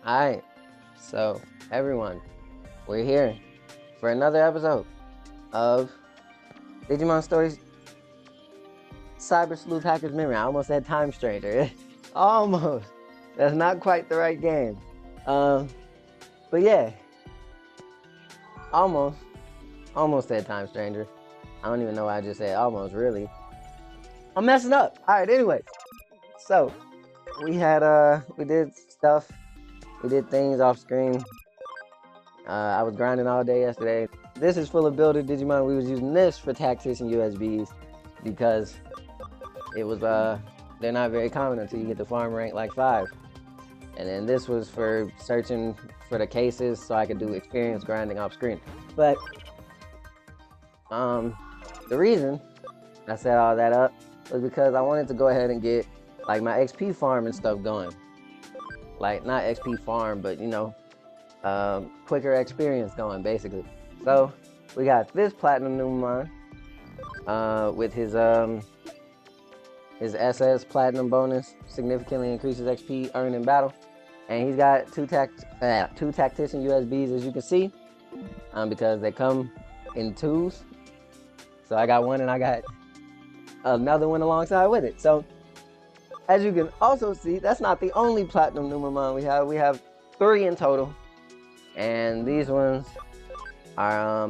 Alright, so everyone, we're here for another episode of Digimon Stories Cyber Sleuth Hacker's Memory. I almost said Time Stranger. Almost. That's not quite the right game. But yeah, almost said Time Stranger. I don't even know why I just said almost, really. I'm messing up. Alright, anyway. So, we did stuff. We did things off screen. I was grinding all day yesterday. This is full of builder Digimon. We was using this for tactics and USBs because it was they're not very common until you get to farm rank like 5. And then this was for searching for the cases so I could do experience grinding off screen. But the reason I set all that up was because I wanted to go ahead and get like my XP farm and stuff going. Like not XP farm, but you know, quicker experience going basically. So we got this platinum Numemon with his SS platinum bonus significantly increases XP earned in battle, and he's got two tactician USBs, as you can see, because they come in 2s. So I got one and I got another one alongside with it. So as you can also see, that's not the only platinum Numemon we have. We have 3 in total, and these ones are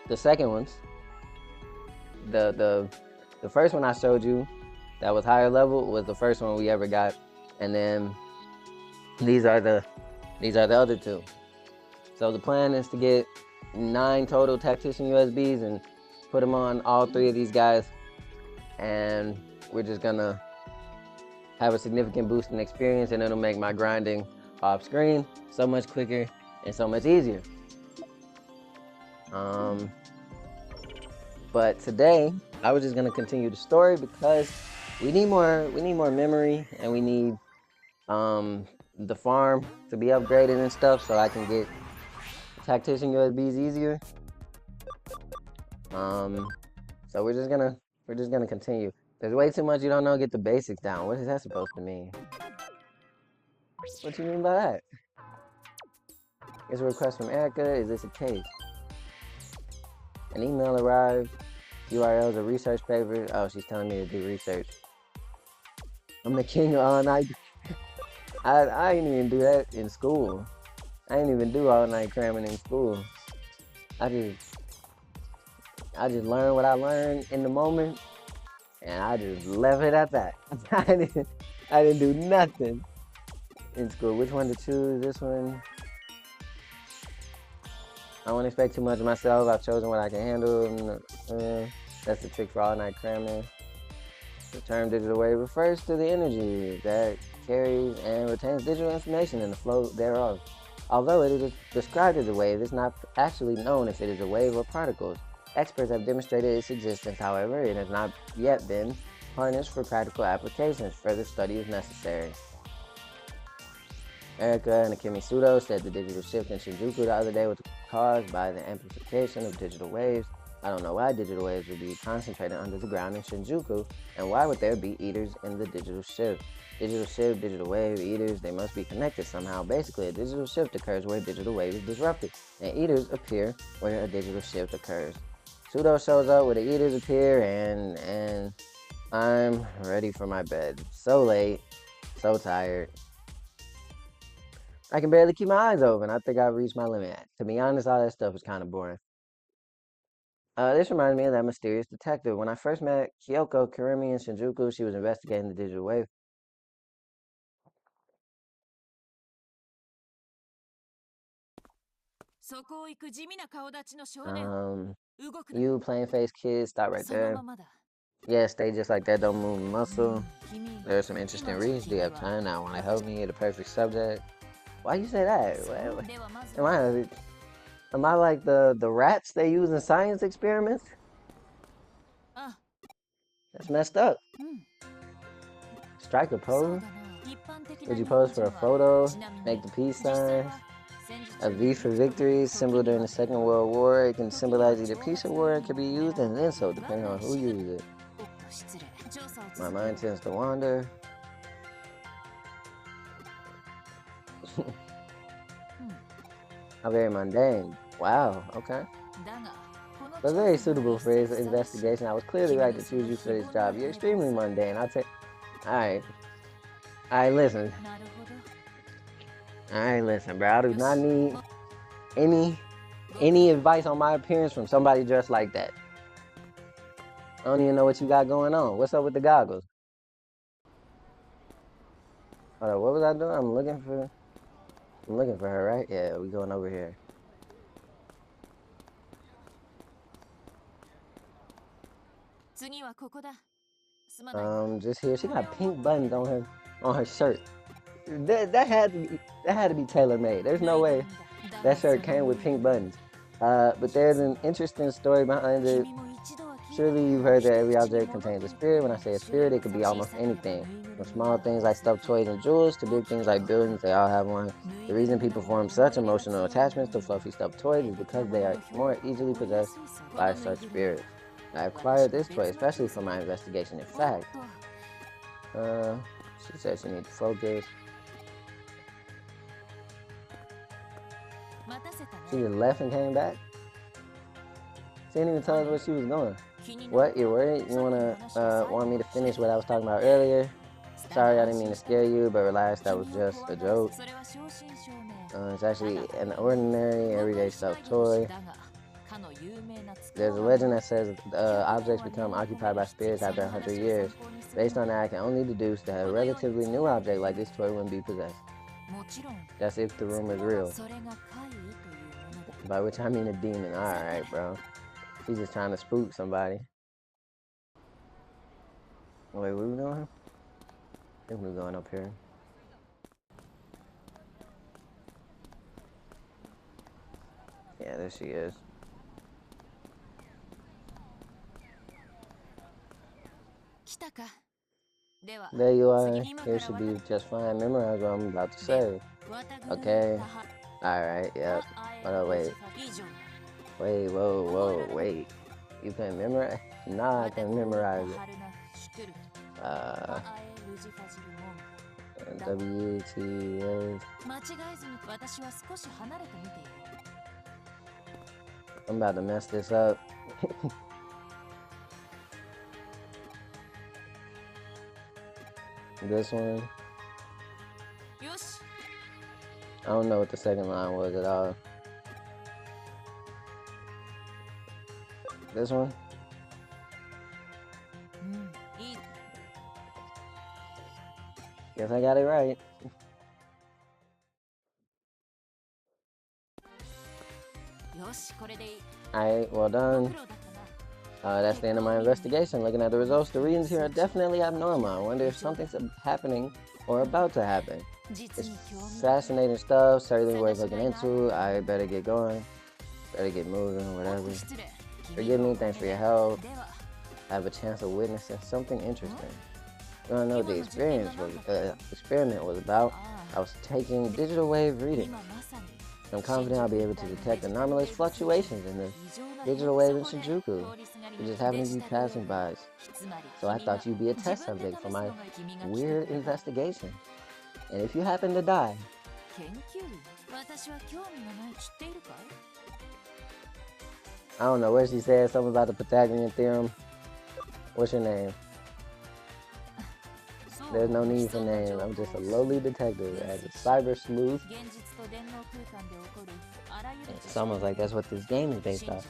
the second ones. The first one I showed you that was higher level was the first one we ever got, and then these are the other 2. So the plan is to get 9 total tactician USBs and put them on all 3 of these guys, and we're just gonna have a significant boost in experience, and it'll make my grinding off screen so much quicker and so much easier. But today I was just gonna continue the story because we need more memory, and we need the farm to be upgraded and stuff so I can get tactician USBs easier. So we're just gonna continue. There's way too much you don't know. Get the basics down. What is that supposed to mean? What you mean by that? It's a request from Erica. Is this a case? An email arrived. URL is a research paper. Oh, she's telling me to do research. I'm the king of all night. I didn't even do that in school. I didn't even do all night cramming in school. I just learned what I learned in the moment, and I just left it at that. I didn't do nothing in school. Which one to choose? This one. I won't expect too much of myself. I've chosen what I can handle. That's the trick for all night cramming. The term digital wave refers to the energy that carries and retains digital information in the flow thereof. Although it is described as a wave, it's not actually known if it is a wave or particles. Experts have demonstrated its existence, however, it has not yet been harnessed for practical applications. Further study is necessary. Erica and Akemi Sudo said the digital shift in Shinjuku the other day was caused by the amplification of digital waves. I don't know why digital waves would be concentrated under the ground in Shinjuku, and why would there be eaters in the digital shift? Digital shift, digital wave, eaters, they must be connected somehow. Basically, a digital shift occurs where a digital wave is disrupted, and eaters appear where a digital shift occurs. Sudo shows up where the eaters appear, and I'm ready for my bed. So late, so tired. I can barely keep my eyes open. I think I've reached my limit. To be honest, all that stuff is kind of boring. This reminds me of that mysterious detective. When I first met Kyoko Kirimi in Shinjuku, she was investigating the digital wave. You plain face kids, stop right there. Yeah, stay just like that, don't move a muscle. There's some interesting reads. Do you have time now? Want to help me? The perfect subject. Why you say that? Am I like the rats they use in science experiments? That's messed up. Strike a pose? Would you pose for a photo? Make the peace sign? A V for victory, symbol during the Second World War. It can symbolize either peace or war. It can be used as an insult depending on who uses it. My mind tends to wander. How very mundane. Wow, okay. But very suitable for his investigation. I was clearly right to choose you for this job. You're extremely mundane. I'll take. Alright. Alright, listen. Alright, listen, bro. I do not need any advice on my appearance from somebody dressed like that. I don't even know what you got going on. What's up with the goggles? Hold on, what was I doing? I'm looking for her, right? Yeah, we going over here. Just here. She got pink buttons on her shirt. That had to be tailor made. There's no way that shirt came with pink buttons. But there's an interesting story behind it. Surely you've heard that every object contains a spirit. When I say a spirit, it could be almost anything. From small things like stuffed toys and jewels to big things like buildings, they all have one. The reason people form such emotional attachments to fluffy stuffed toys is because they are more easily possessed by such spirits. I acquired this toy especially for my investigation. In fact, she said she needs to focus. She just left and came back. She didn't even tell us where she was going. What? You're worried? You want me to finish what I was talking about earlier? Sorry, I didn't mean to scare you, but relax, that was just a joke. It's actually an ordinary, everyday stuffed toy. There's a legend that says objects become occupied by spirits after 100 years. Based on that, I can only deduce that a relatively new object like this toy wouldn't be possessed. That's if the rumor is real. By which I mean a demon. Alright, bro. She's just trying to spook somebody. Wait, where we going? I think we're going up here. Yeah, there she is. There you are. Here should be just fine. Memorize what I'm about to say. Okay. Alright, yep. Wait. Wait, whoa, wait. You can memorize? Nah, I can memorize it. WTS. I'm about to mess this up. This one. I don't know what the second line was at all. This one? Guess I got it right. Alright, well done. That's the end of my investigation. Looking at the results, the readings here are definitely abnormal. I wonder if something's happening or about to happen. It's fascinating stuff, certainly worth looking into. I better get going. Better get moving, whatever. Forgive me, thanks for your help. I have a chance of witnessing something interesting. You wanna know what the experiment was about? I was taking digital wave readings. I'm confident I'll be able to detect anomalous fluctuations in the digital wave in Shinjuku. You just happen to be passing by. So I thought you'd be a test subject for my weird investigation. And if you happen to die, I don't know where she said something about the Pythagorean theorem. What's your name? There's no need for name. I'm just a lowly detective as a cyber sleuth. It's almost like that's what this game is based off.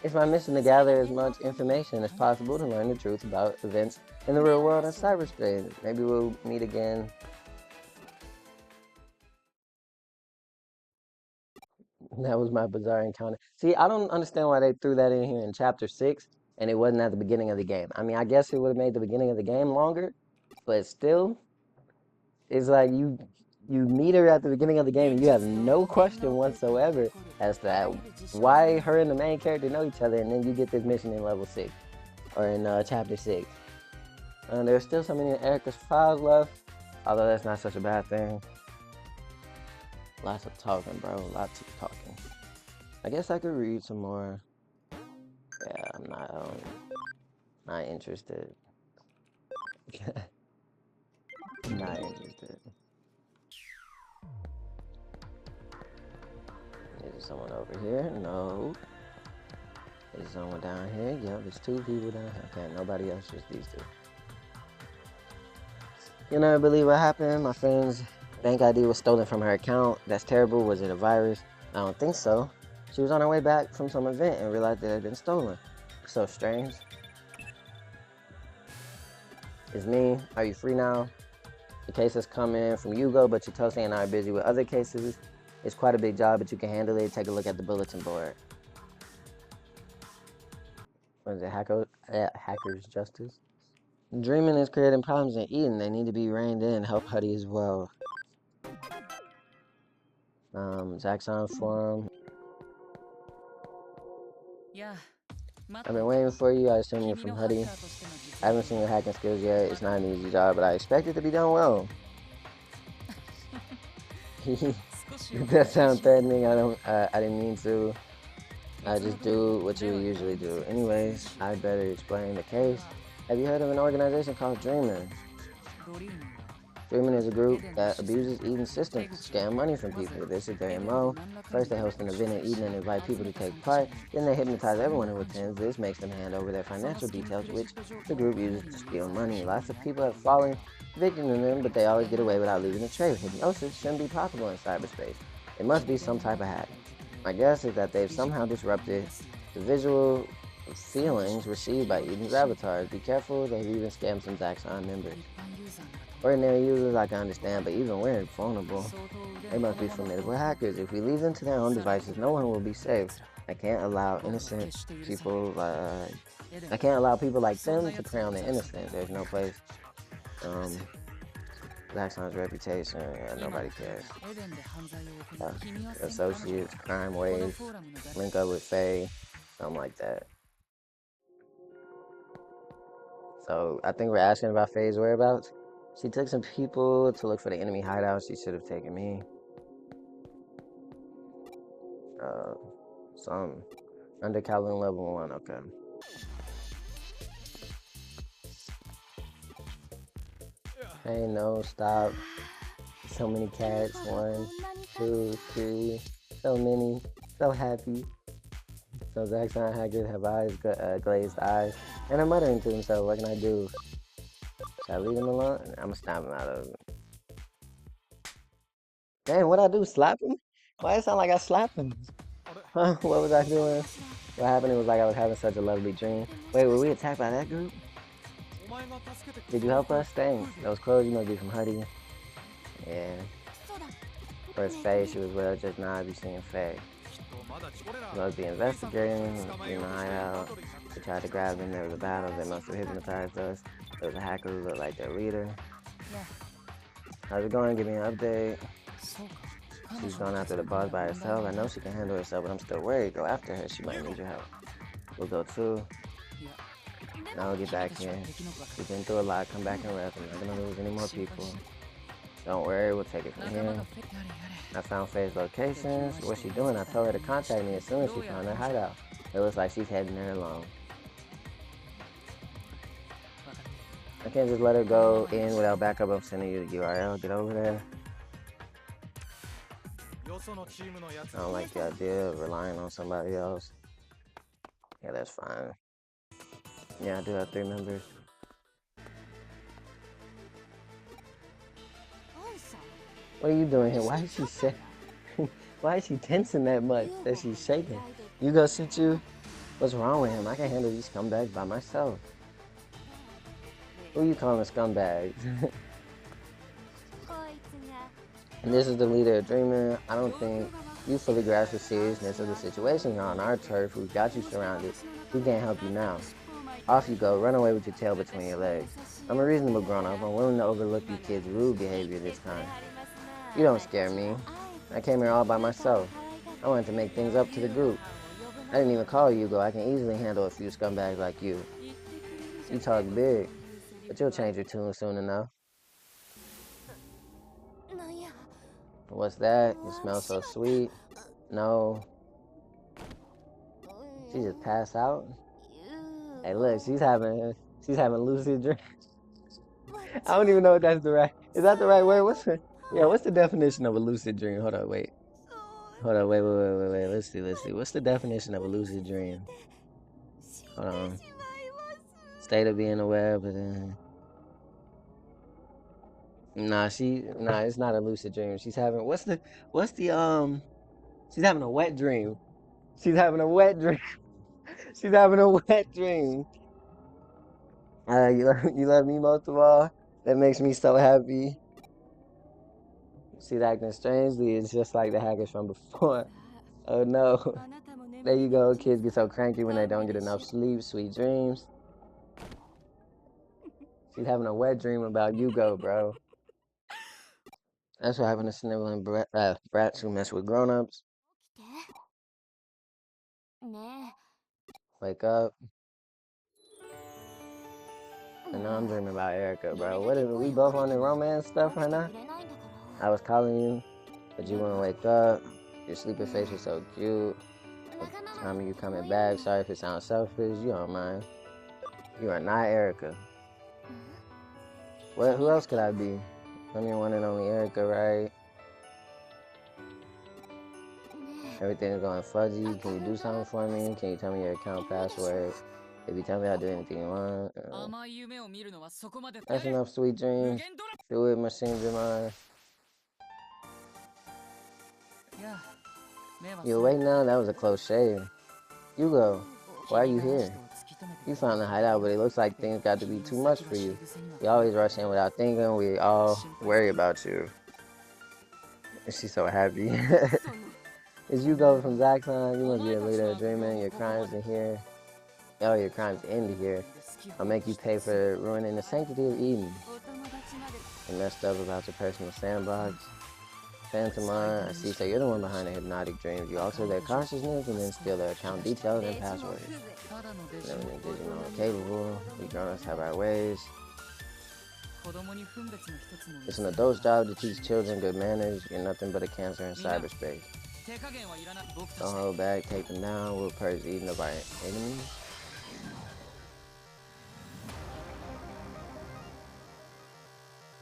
It's my mission to gather as much information as possible to learn the truth about events in the real world and cyberspace. Maybe we'll meet again. That was my bizarre encounter. See, I don't understand why they threw that in here in chapter 6 and it wasn't at the beginning of the game. I mean, I guess it would have made the beginning of the game longer, but still, it's like you meet her at the beginning of the game and you have no question whatsoever as to why her and the main character know each other, and then you get this mission in level 6 or in chapter 6. There's still so many of Erica's files left, although that's not such a bad thing. Lots of talking, bro. Lots of talking. I guess I could read some more. Yeah, I'm not interested. Not interested. someone over here? No. There's someone down here. Yep, there's 2 people down here. Okay, nobody else, just these 2. You never believe what happened? My friend's bank ID was stolen from her account. That's terrible. Was it a virus? I don't think so. She was on her way back from some event and realized that it had been stolen. So strange. It's me. Are you free now? The case has come in from Yuuko, but Chitose and I are busy with other cases. It's quite a big job, but you can handle it. Take a look at the bulletin board. What is it? Hackers Justice? Dreaming is creating problems in Eden. They need to be reined in. Help Huddy as well. Zaxxon Forum. I've been waiting for you. I assume you're from Huddy. I haven't seen your hacking skills yet. It's not an easy job, but I expect it to be done well. That sounds threatening. I didn't mean to. I just do what you usually do. Anyways, I'd better explain the case. Have you heard of an organization called Dreaming? Dreaming is a group that abuses Eden's system to scam money from people. This is their MO. First, they host an event in Eden and invite people to take part. Then they hypnotize everyone who attends. This makes them hand over their financial details, which the group uses to steal money. Lots of people have fallen victim to them, but they always get away without leaving a trace. Hypnosis shouldn't be possible in cyberspace. It must be some type of hack. My guess is that they've somehow disrupted the visual feelings received by Eden's avatars. Be careful, they've even scammed some Zaxxon members. Ordinary users I can understand, but even we're vulnerable. They must be formidable hackers. If we leave them to their own devices, no one will be safe. I can't allow people like them to prey on their innocence. There's no place. Zaxxon's reputation, nobody cares. Associates, crime wave, link up with Faye, something like that. So I think we're asking about Faye's whereabouts. She took some people to look for the enemy hideout. She should have taken me. Some under Calvin level 1, okay. Hey, no, stop. So many cats. 1, 2, 3. So many. So happy. So Zaxxon hackers have eyes, glazed eyes. And I'm muttering to himself, what can I do? Should I leave him alone? I'm gonna snap him out of it. Dang, what'd I do? Slap him? Why it sound like I slapped him? Huh? What was I doing? What happened? It was like I was having such a lovely dream. Wait, were we attacked by that group? Did you help us? Thanks. Those clothes, you must be from Huddy. Yeah. Where's Faye? She was with us just now. I be seeing Faye. You must be investigating. In the hideout. We tried to grab them. There was a battle. They must have hypnotized us. There was a hacker who looked like their leader. How's it going? Give me an update. She's gone after the boss by herself. I know she can handle herself, but I'm still worried. Go after her. She might need your help. We'll go too. Now we'll get back here. We've been through a lot. Come back and rest. I'm not gonna lose any more people. Don't worry, we'll take it from here. I found Faye's locations. What's she doing? I told her to contact me as soon as she found her hideout. It looks like she's heading there alone. I can't just let her go in without backup. I'm sending you the URL. Get over there. I don't like the idea of relying on somebody else. Yeah, that's fine. Yeah, I do have 3 members. What are you doing here? Why is she why is she tensing that much that she's shaking? You go sit you? What's wrong with him? I can handle these scumbags by myself. Who you calling scumbags? And this is the leader of Dreamer. I don't think you fully grasp the seriousness of the situation. You're on our turf. We've got you surrounded. We can't help you now. Off you go. Run away with your tail between your legs. I'm a reasonable grown-up. I'm willing to overlook you kids' rude behavior this time. You don't scare me. I came here all by myself. I wanted to make things up to the group. I didn't even call Yuuko. I can easily handle a few scumbags like you. You talk big, but you'll change your tune soon enough. What's that? You smell so sweet. No. She just passed out? Hey, look, she's having lucid dreams. I don't even know if that's the right. Is that the right word? What's the definition of a lucid dream? Hold on, wait. Hold on, wait. Let's see. What's the definition of a lucid dream? Hold on. State of being aware, but then nah, it's not a lucid dream. She's having what's the she's having a wet dream. She's having a wet dream. She's having a wet dream. You love me most of all. That makes me so happy. She's acting strangely. It's just like the hackers from before. Oh no. There you go. Kids get so cranky when they don't get enough sleep. Sweet dreams. She's having a wet dream about Yugo, bro. That's what happened to sniveling brats who mess with grown-ups. Wake up. And now I'm dreaming about Erica, bro. What is we both on the romance stuff right now? I was calling you, but you wouldn't wake up. Your sleeping face was so cute. Time you coming back. Sorry if it sounds selfish. You don't mind. You are not Erica. What? Who else could I be? I'm your one and only Erica, right? Everything's going fudgy. Can you do something for me? Can you tell me your account password? If you tell me I'll do anything you want. That's enough sweet dreams. Do it, machine Digimon. You awake now? That was a close shave. Yugo, why are you here? You found the hideout, but it looks like things got to be too much for you. You always rush in without thinking. We all worry about you. She's so happy. It's Yugo from Zaxxon. You must be a leader of dreaming. Your crimes in here. Oh, your crimes end here. I'll make you pay for ruining the sanctity of Eden. You messed up about your personal sandbox. Phantomon, I see. So you're the one behind the hypnotic dreams. You alter their consciousness and then steal their account details and passwords. Everything Digimon capable. We grown-ups have our ways. It's an adult's job to teach children good manners. You're nothing but a cancer in cyberspace. Don't hold back, take them down. We'll purge Eden of our enemies.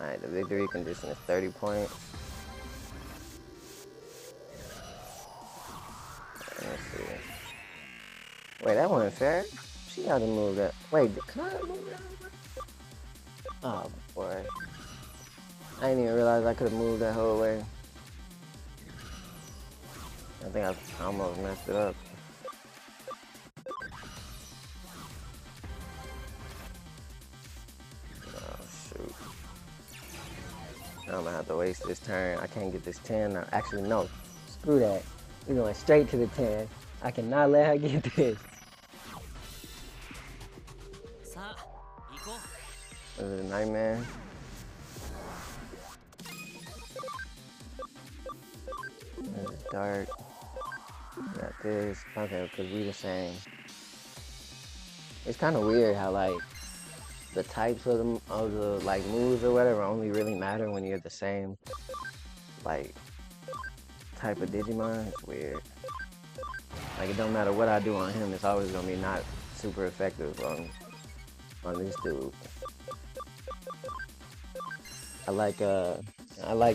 Alright, the victory condition is 30 points. Let's see. Wait, that wasn't fair. She had to move that. Wait, can I move that? Oh boy. I didn't even realize I could have moved that whole way. I think I almost messed it up. Oh shoot. I'm gonna have to waste this turn. I can't get this 10 now. Actually, no. Screw that. We're going straight to the 10. I cannot let her get this. This is a nightmare. This is dark. Got this. Okay, because we the same. It's kind of weird how like the types of the like moves or whatever only really matter when you're the same like type of Digimon. It's weird. Like it don't matter what I do on him, it's always gonna be not super effective on this dude. I like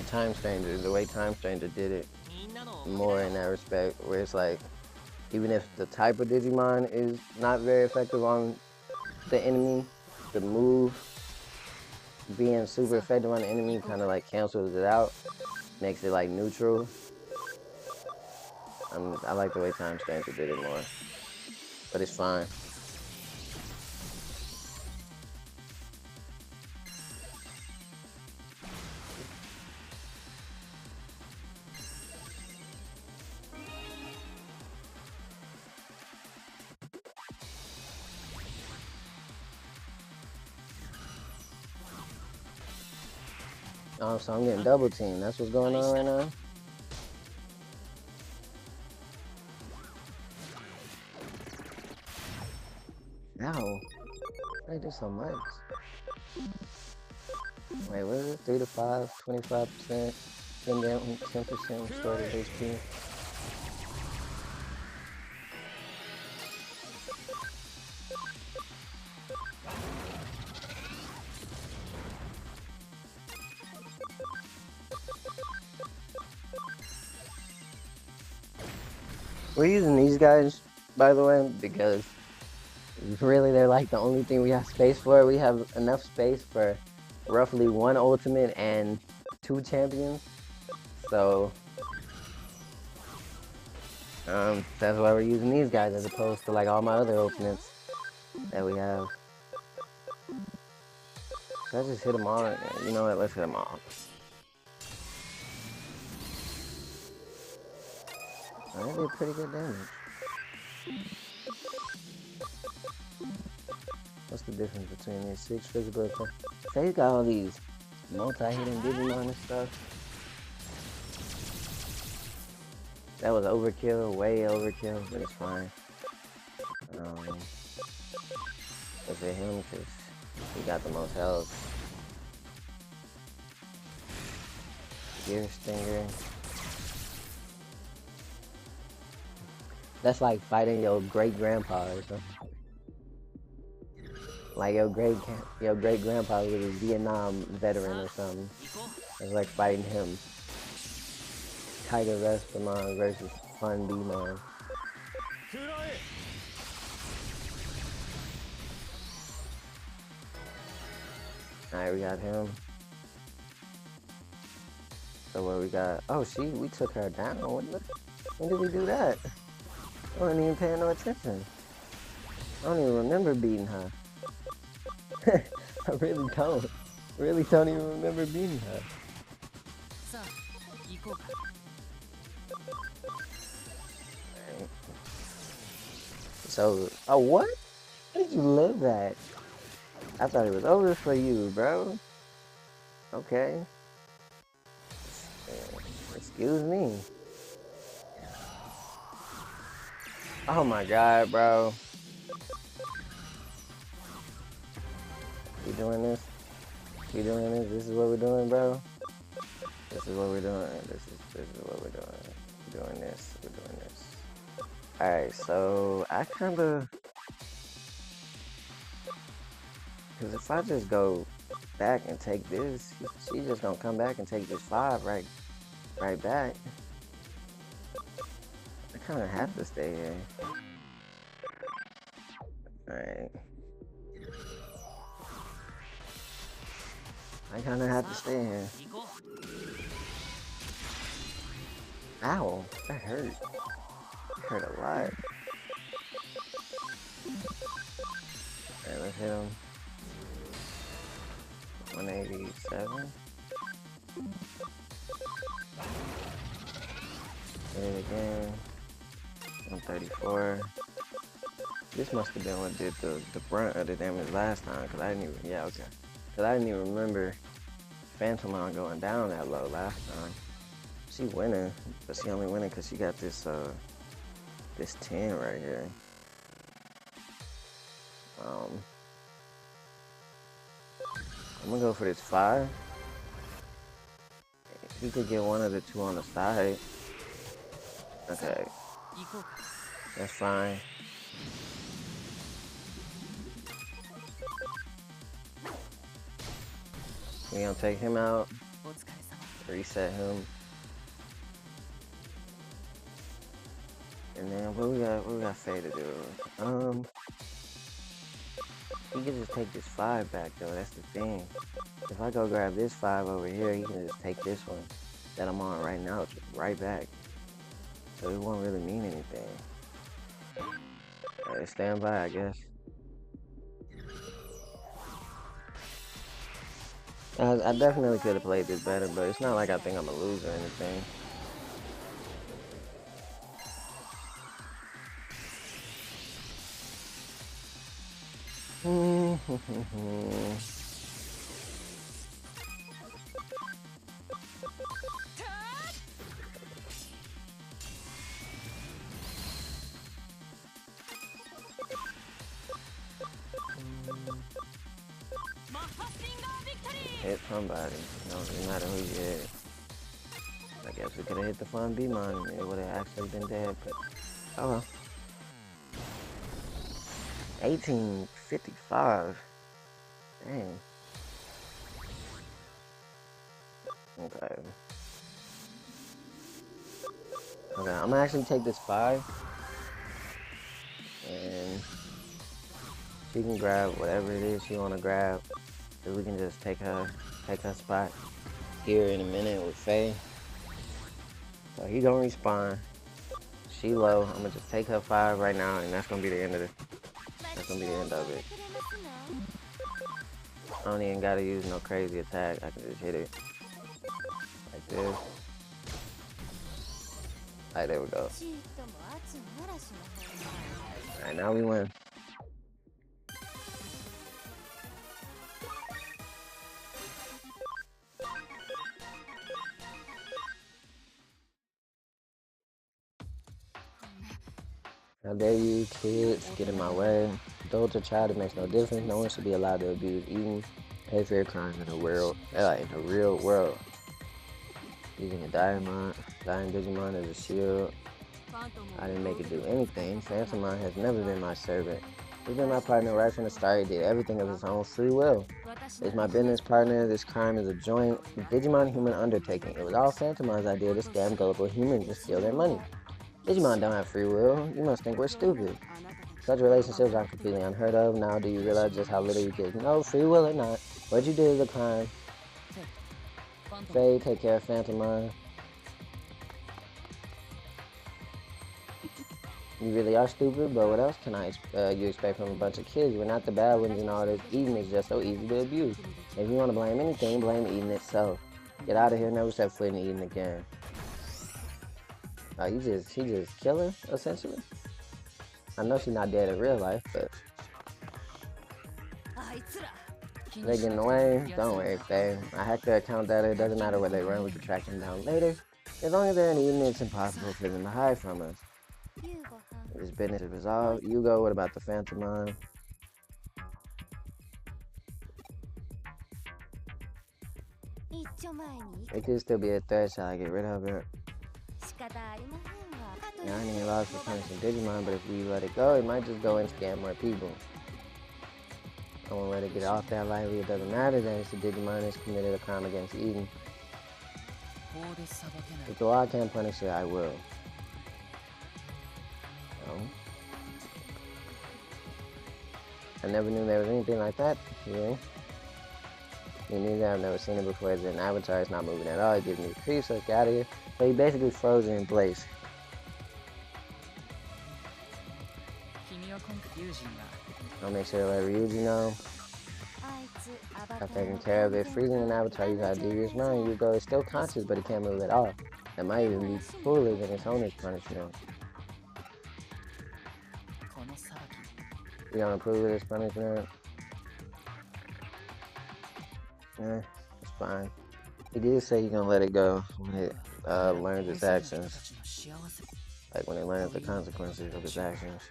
Time Stranger, the way Time Stranger did it more in that respect, where it's like even if the type of Digimon is not very effective on the enemy, the move being super effective on the enemy kind of like cancels it out, makes it like neutral. I like the way Time Stranger did it more, but it's fine. Oh, so I'm getting double teamed. That's what's going on right now? No. I do so much. Wait, what is it? 3 to 5, 25%, 10% restored HP. We're using these guys, by the way, because really they're like the only thing we have space for. We have enough space for roughly 1 ultimate and 2 champions. So that's why we're using these guys as opposed to like all my other ultimates that we have. Should I just hit them all? Yeah, you know what? Let's hit them all. That did pretty good damage. What's the difference between these 6 physical attacks? They got all these multi-hitting Digimon and stuff. That was overkill, way overkill, but it's fine. Let's hit him because he got the most health. Gear Stinger. That's like fighting your great-grandpa or something. Like your great-grandpa was a Vietnam veteran or something. It's like fighting him. Tiger Vespermon versus Fun Bmon. Alright, we got him. So what we got? Oh, we took her down. When did we do that? I wasn't even paying no attention. I don't even remember beating her. I really don't. Really don't even remember beating her. Right. So, oh what? How did you live that? I thought it was over for you, bro. Okay. Excuse me. Oh my god, bro. We doing this? We doing this? This is what we're doing, bro? This is what we're doing. This is what we're doing. We're doing this. We're doing this. Alright, so I kinda... Because if I just go back and take this, she's just gonna come back and take this 5 right back. I kinda have to stay here. Alright. I kinda have to stay here. Ow, that hurt. That hurt a lot. Alright, let's hit him. 187. Hit it again. 134. This must have been what did the brunt of the damage last time, cause I didn't even, yeah, okay. Cause I didn't even remember Phantomon going down that low last time. She winning, but she only winning cause she got this this 10 right here. I'm gonna go for this 5. He could get one of the 2 on the side. Okay. That's fine. We gonna take him out. Reset him. And then what we got Faye to do? He can just take this 5 back though, that's the thing. If I go grab this 5 over here, he can just take this one that I'm on right now, just right back. So it won't really mean anything. Stand by, I guess. I definitely could have played this better, but it's not like I think I'm a loser or anything. Hit somebody. No, it doesn't matter who you hit. I guess we could have hit the Fun Bmon and it would have actually been dead, but oh well. 1855. Dang. Okay. Okay, I'm gonna actually take this 5. She can grab whatever it is she wanna grab. So we can just take her spot here in a minute with Faye. So he gonna respawn. She low. I'm gonna just take her 5 right now, and that's gonna be the end of it. That's gonna be the end of it. I don't even gotta use no crazy attack. I can just hit it like this. Alright, there we go. Alright, now we win. How dare you kids get in my way? Adult or child, it makes no difference. No one should be allowed to abuse eating, pay for your crimes in the world, in the real world. Using a dying Digimon as a shield. I didn't make it do anything. Phantomon has never been my servant. He's been my partner right from the start. He did everything of his own free will. He's my business partner. This crime is a joint Digimon human undertaking. It was all Phantomon's idea to scam gullible humans and steal their money. Digimon don't have free will. You must think we're stupid. Such relationships are completely unheard of. Now do you realize just how little you kids know, free will or not? What you did is a crime. Faye, take care of Phantomon. You really are stupid, but what else can you expect from a bunch of kids? We're not the bad ones, and all this eating is just so easy to abuse. If you want to blame anything, blame eating itself. Get out of here, never step foot in eating again. He just kill her, essentially. I know she's not dead in real life, but they getting away. Don't worry, Faye. I hacked their account data. It doesn't matter where they run. We can track them down later. As long as they're in Eden, it's impossible for them to hide from us. This business is resolved. Yuuko, what about the Phantomon? It could still be a threat, shall I get rid of it? Yeah, I ain't lost for punishing Digimon, but if we let it go, it might just go and scam more people. I won't let it get off that lightly. It doesn't matter that it's a Digimon that's committed a crime against Eden. If the law can't punish it, I will. I never knew there was anything like that here. Me neither. I've never seen it before. It's an avatar. It's not moving at all. It gives me the creeps. So let's get out of here. So he basically frozen in place. I'll make sure to let Ryuji know. I've taken care of it. Freezing an avatar, you gotta do yours mind. Yuuko is still conscious, but he can't move at all. That might even be cooler than his owner's punishment. You don't approve of this punishment? It's fine. He did say he's gonna let it go when it learns its actions. Like when it learns the consequences of its actions.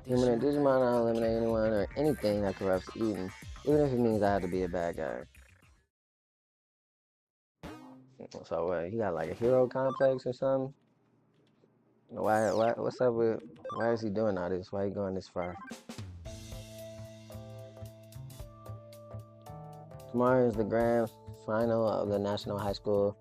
Human and Digimon, I'll eliminate anyone or anything that corrupts Eden, even if it means I have to be a bad guy. So what, he got like a hero complex or something? What's up with, why is he doing all this? Why are you going this far? Tomorrow is the grand final of the National High School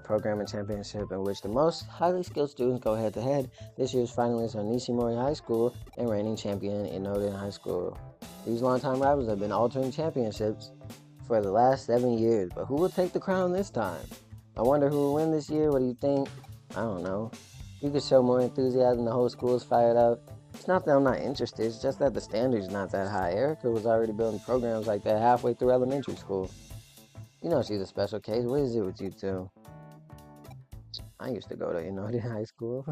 Programming Championship, in which the most highly skilled students go head-to-head. This year's finalists are Nishimori High School and reigning champion Inoden High School. These longtime rivals have been altering championships for the last 7 years, but who will take the crown this time? I wonder who will win this year. What do you think? I don't know. You could show more enthusiasm. The whole school is fired up. It's not that I'm not interested, it's just that the standard's not that high. Erica was already building programs like that halfway through elementary school. You know she's a special case. What is it with you two? I used to go to Inoden High School.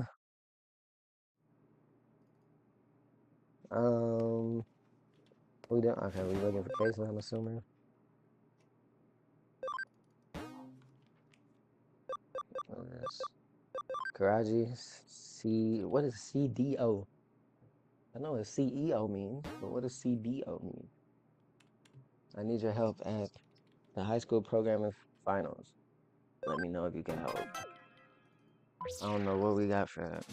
We don't. Okay, we looking for cases, I'm assuming. Karaji, what does CDO? I know what CEO means, but what does CDO mean? I need your help at the high school programming finals. Let me know if you can help. I don't know what we got for that.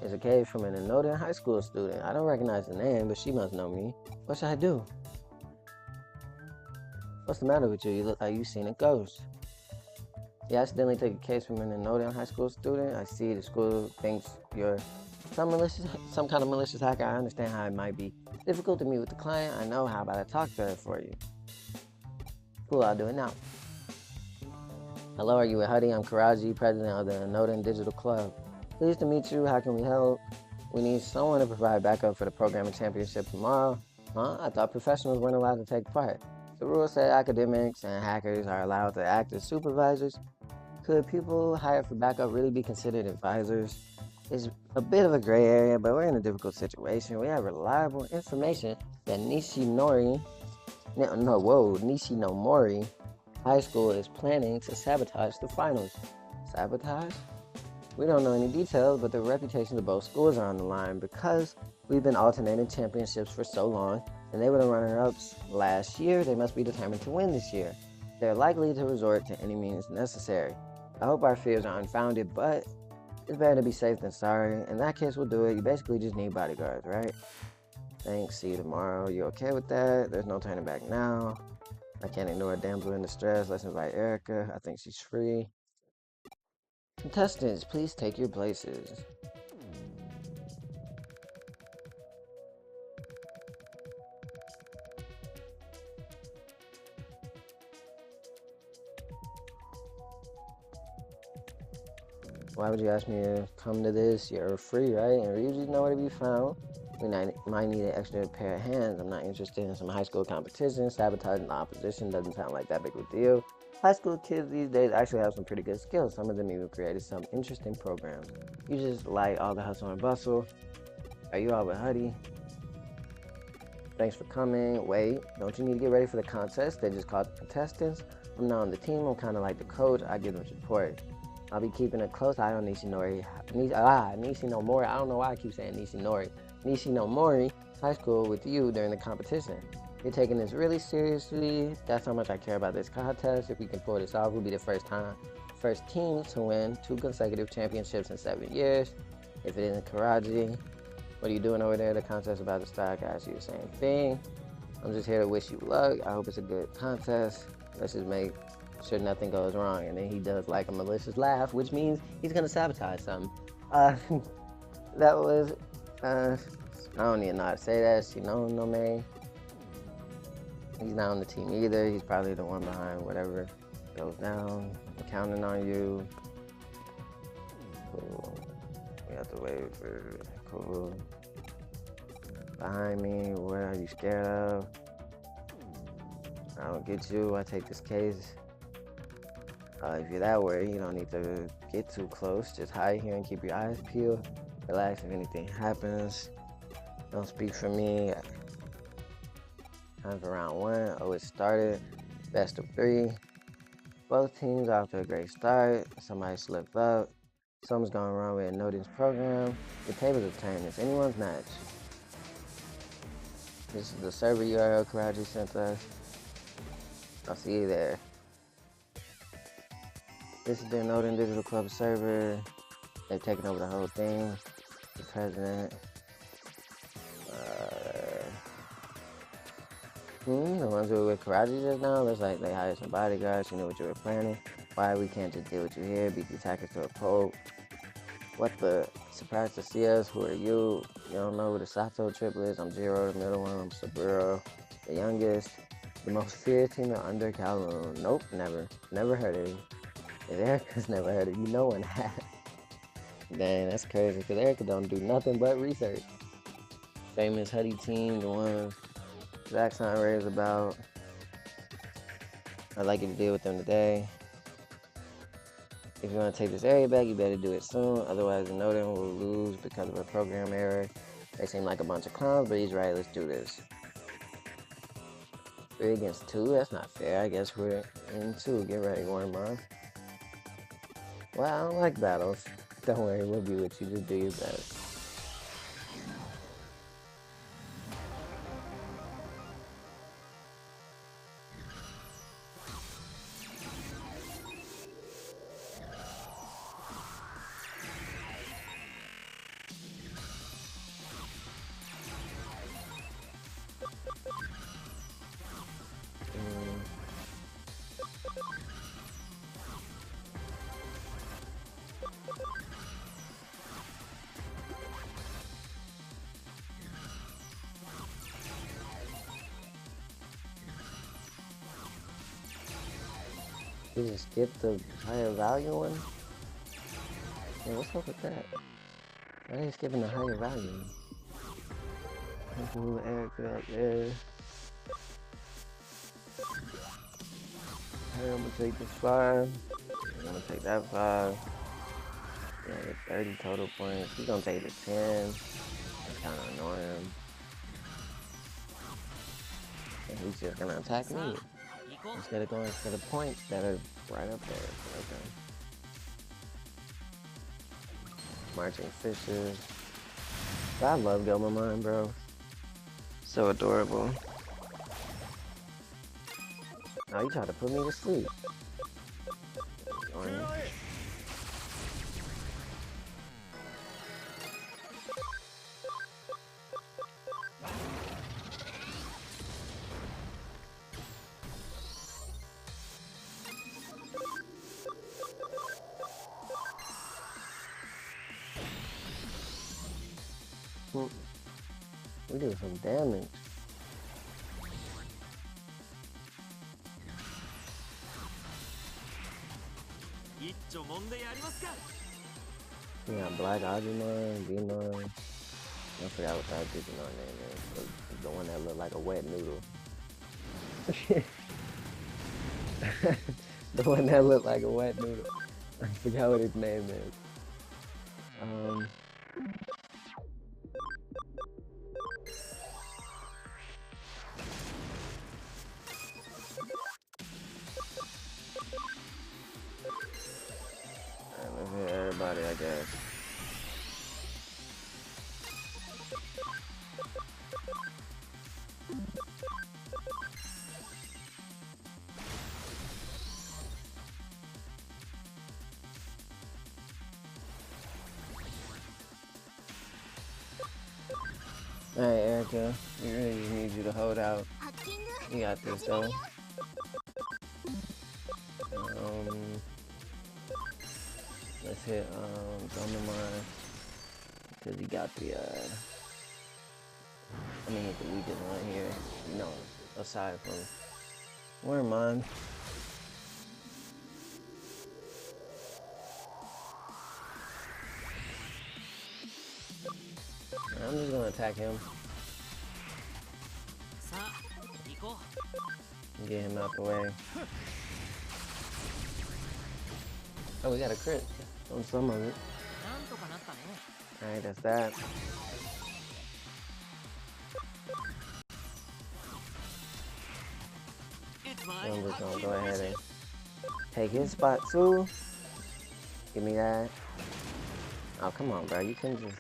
It's a case from an Inoden high school student. I don't recognize the name, but she must know me. What should I do? What's the matter with you? You look like you've seen a ghost. You accidentally took a case from an Inoden high school student. I see the school thinks you're some kind of malicious hacker. I understand how it might be difficult to meet with the client. I know. How about I talk to her for you? Cool, I'll do it now. Hello, are you with Huddy? I'm Karaji, president of the Noden Digital Club. Pleased to meet you. How can we help? We need someone to provide backup for the programming championship tomorrow. Huh? I thought professionals weren't allowed to take part. The rules say academics and hackers are allowed to act as supervisors. Could people hired for backup really be considered advisors? It's a bit of a gray area, but we're in a difficult situation. We have reliable information that Nishinomori High School is planning to sabotage the finals. Sabotage? We don't know any details, but the reputations of both schools are on the line because we've been alternating championships for so long, and they were the runner-ups last year. They must be determined to win this year. They're likely to resort to any means necessary. I hope our fears are unfounded, but it's better to be safe than sorry. In that case, we'll do it. You basically just need bodyguards, right? Thanks, see you tomorrow. You okay with that? There's no turning back now. I can't ignore a damsel in distress. Let's invite Erica. I think she's free. Contestants, please take your places. Why would you ask me to come to this? You're free, right? And Ryuji's nowhere to be found. We might need an extra pair of hands. I'm not interested in some high school competition. Sabotaging the opposition doesn't sound like that big of a deal. High school kids these days actually have some pretty good skills. Some of them even created some interesting programs. You just like all the hustle and bustle. Are you all with Huddy? Thanks for coming. Wait, don't you need to get ready for the contest? They just called the contestants. I'm not on the team. I'm kind of like the coach. I give them support. I'll be keeping a close eye on Nishinomori. I don't know why I keep saying Nishinomori. Nishinomori High School with you during the competition. You're taking this really seriously. That's how much I care about this contest. If we can pull this off, we'll be the first team to win 2 consecutive championships in 7 years. If it isn't Karaji, what are you doing over there? The contest about to start. I can ask you the same thing. I'm just here to wish you luck. I hope it's a good contest. Let's just make sure nothing goes wrong. And then he does like a malicious laugh, which means he's gonna sabotage something. That was I don't even know how to say that. No man. He's not on the team either. He's probably the one behind whatever goes down. I'm counting on you. Cool. We have to wait for cool. Behind me, what are you scared of? I don't get you. I take this case. If you're that worried, you don't need to get too close. Just hide here and keep your eyes peeled. Relax if anything happens. Don't speak for me. Time for round 1. Oh, it started. Best of 3. Both teams off to a great start. Somebody slipped up. Something's going wrong with Noden's program. The tables have turned. It's anyone's match. This is the server URL Karaji sent us. I'll see you there. This is the Noden Digital Club server. They've taken over the whole thing. The president. The ones who were with Karaji just now, looks like they hired some bodyguards. You knew what you were planning. Why we can't just deal with you here? Beat the attackers to a pulp. What the? Surprised to see us? Who are you? You don't know who the Sato triplets. I'm Jiro, the middle one. I'm Saburo, the youngest. The most feared team under Kowloon. Nope, never. Never heard of you. And Erica's never heard of you. No one has. Dang, that's crazy, because Erica don't do nothing but research. Famous Huddy team, the ones Zaxxon raves about. I'd like you to deal with them today. If you want to take this area back, you better do it soon. Otherwise, the Noden will lose because of a program error. They seem like a bunch of clowns, but he's right. Let's do this. 3 against 2? That's not fair. I guess we're in 2. Get ready, warm up. Well, I don't like battles. Don't worry, we'll be with you. Just do your best. We just skipped the higher value one? Yeah, what's up with that? Why are they skipping the higher value? Let's move Erica up there. Hey, I'm gonna take this 5. I'm gonna take that 5. Yeah, get 30 total points. He's gonna take the 10. That's kind of annoying. And he's just gonna attack me. Instead of going for the points that are right up there. Okay. Marching fishes. I love Gomamon, bro. So adorable. Oh, you tried to put me to sleep. We do some damage. We got Black Digimon, Digimon. I forgot what that Digimon name is. The one that looked like a wet noodle. The one that looked like a wet noodle. I forgot what his name is. Let's hit everybody, I guess. Alright, Erica, we really just need you to hold out. You got this, though. Let's hit Gomamon, because he got the I mean, he's the weakest one here, you know, aside from Wormmon. I'm just gonna attack him. Get him out the way. Oh, we got a crit on some of it. Alright, that's that. I'm just gonna go ahead and take his spot too. Give me that. Oh, come on, bro. You can just...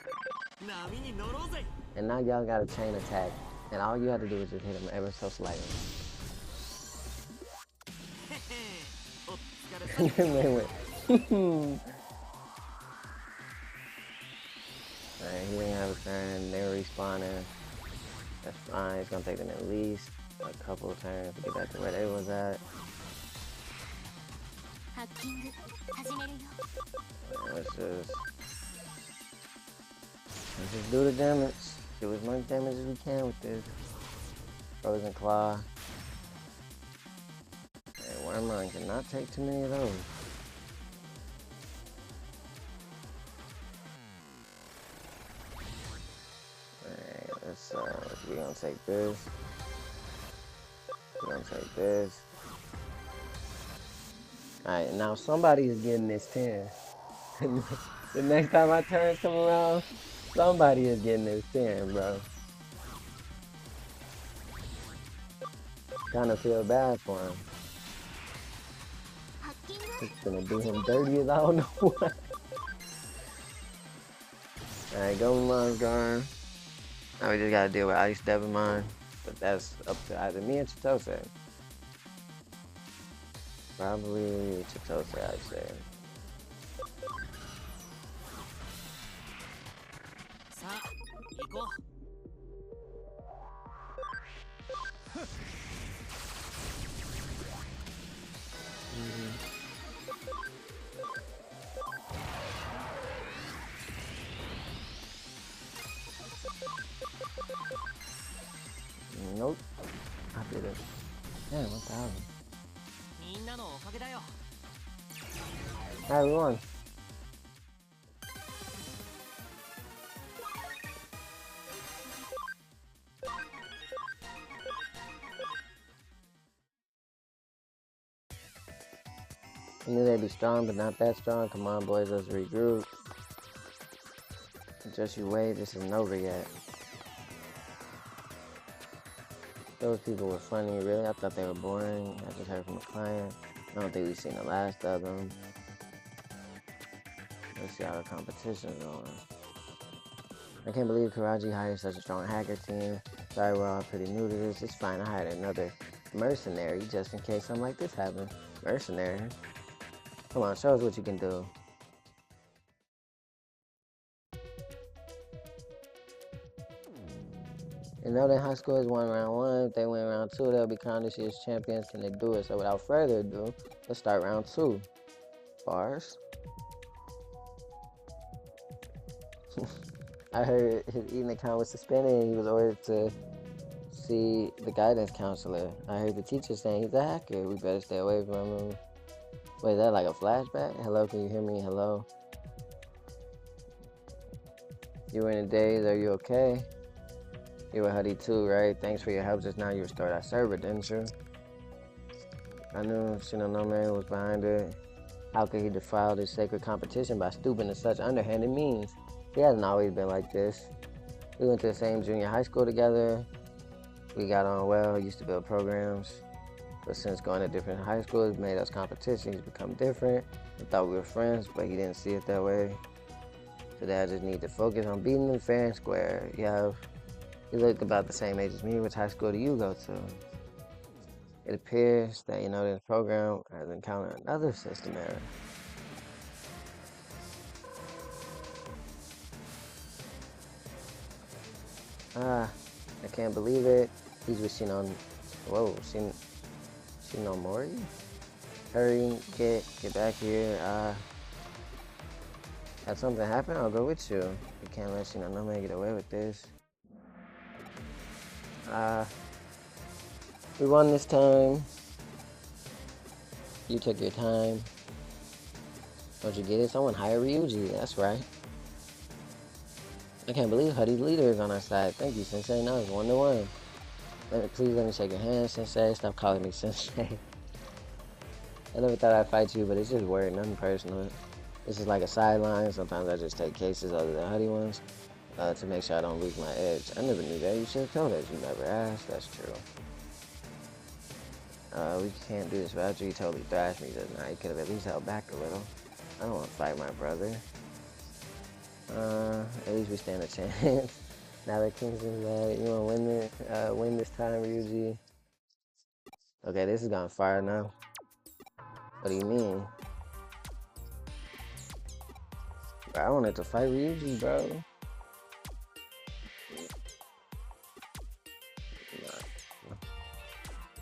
And now y'all got a chain attack. And all you have to do is just hit him ever so slightly. And then they went. Alright, he didn't have a turn. They were respawning. That's fine. It's gonna take them at least a couple of turns to get back to where they was at. Let's just do the damage. Do as much damage as we can with this Frozen Claw. And Wormmon cannot take too many of those. Alright, let's we're gonna take this. We're gonna take this. Alright, now somebody is getting this 10. The next time my turns come around, somebody is getting this 10, bro. Kinda feel bad for him. It's gonna do him dirty as I don't know what. Alright, Gomamon's gone. Now we just gotta deal with Ice Devimon. But that's up to either me or Chitose. Probably Chitose, I'd say. Nope. I did it. Yeah, 1,000. Alright, we won. I knew they'd be strong, but not that strong. Come on, boys, let's regroup. Just you wait, this isn't over yet. Those people were funny, really. I thought they were boring. I just heard from a client. I don't think we've seen the last of them. Let's see how the competition's going. I can't believe Karaji hired such a strong hacker team. Sorry, we're all pretty new to this. It's fine, I hired another mercenary just in case something like this happens. Mercenary? Come on, show us what you can do. And now that high schoolers won round 1, if they win round 2, they'll be crowned this year's champions. Can they do it? So without further ado, let's start round 2. Bars. I heard his eating account was suspended and he was ordered to see the guidance counselor. I heard the teacher saying he's a hacker. We better stay away from him. Wait, is that like a flashback? Hello, can you hear me? Hello? You were in a daze, are you okay? You were Huddy too, right? Thanks for your help just now. You restored our server, didn't you? I knew Shinonome was behind it. How could he defile this sacred competition by stooping to such underhanded means? He hasn't always been like this. We went to the same junior high school together. We got on well, used to build programs. But since going to different high schools made us competition, he's become different. I thought we were friends, but he didn't see it that way. Today I just need to focus on beating him fair and square. You look about the same age as me. Which high school do you go to? It appears that this program has encountered another system error. I can't believe it. He's with Shinomori? Hurry, get back here. Had something happen? I'll go with you. You can't let Shinomori get away with this. We won this time. You took your time. Don't you get it? Someone hire Ryuji. That's right. I can't believe Huddy's leader is on our side. Thank you, Sensei. Now it's 1-1. Please let me shake your hand, Sensei. Stop calling me Sensei. I never thought I'd fight you, but it's just weird. Nothing personal. This is like a sideline. Sometimes I just take cases other than Huddy ones to make sure I don't lose my edge. I never knew that. You should have told us. You never asked. That's true. We can't do this without you. You totally thrashed me just now. You could have at least held back a little. I don't want to fight my brother. At least we stand a chance. Now that Kingston's mad, you want to win this time, Ryuji? Okay, this has gone far enough. What do you mean? Bro, I wanted to fight Ryuji, bro.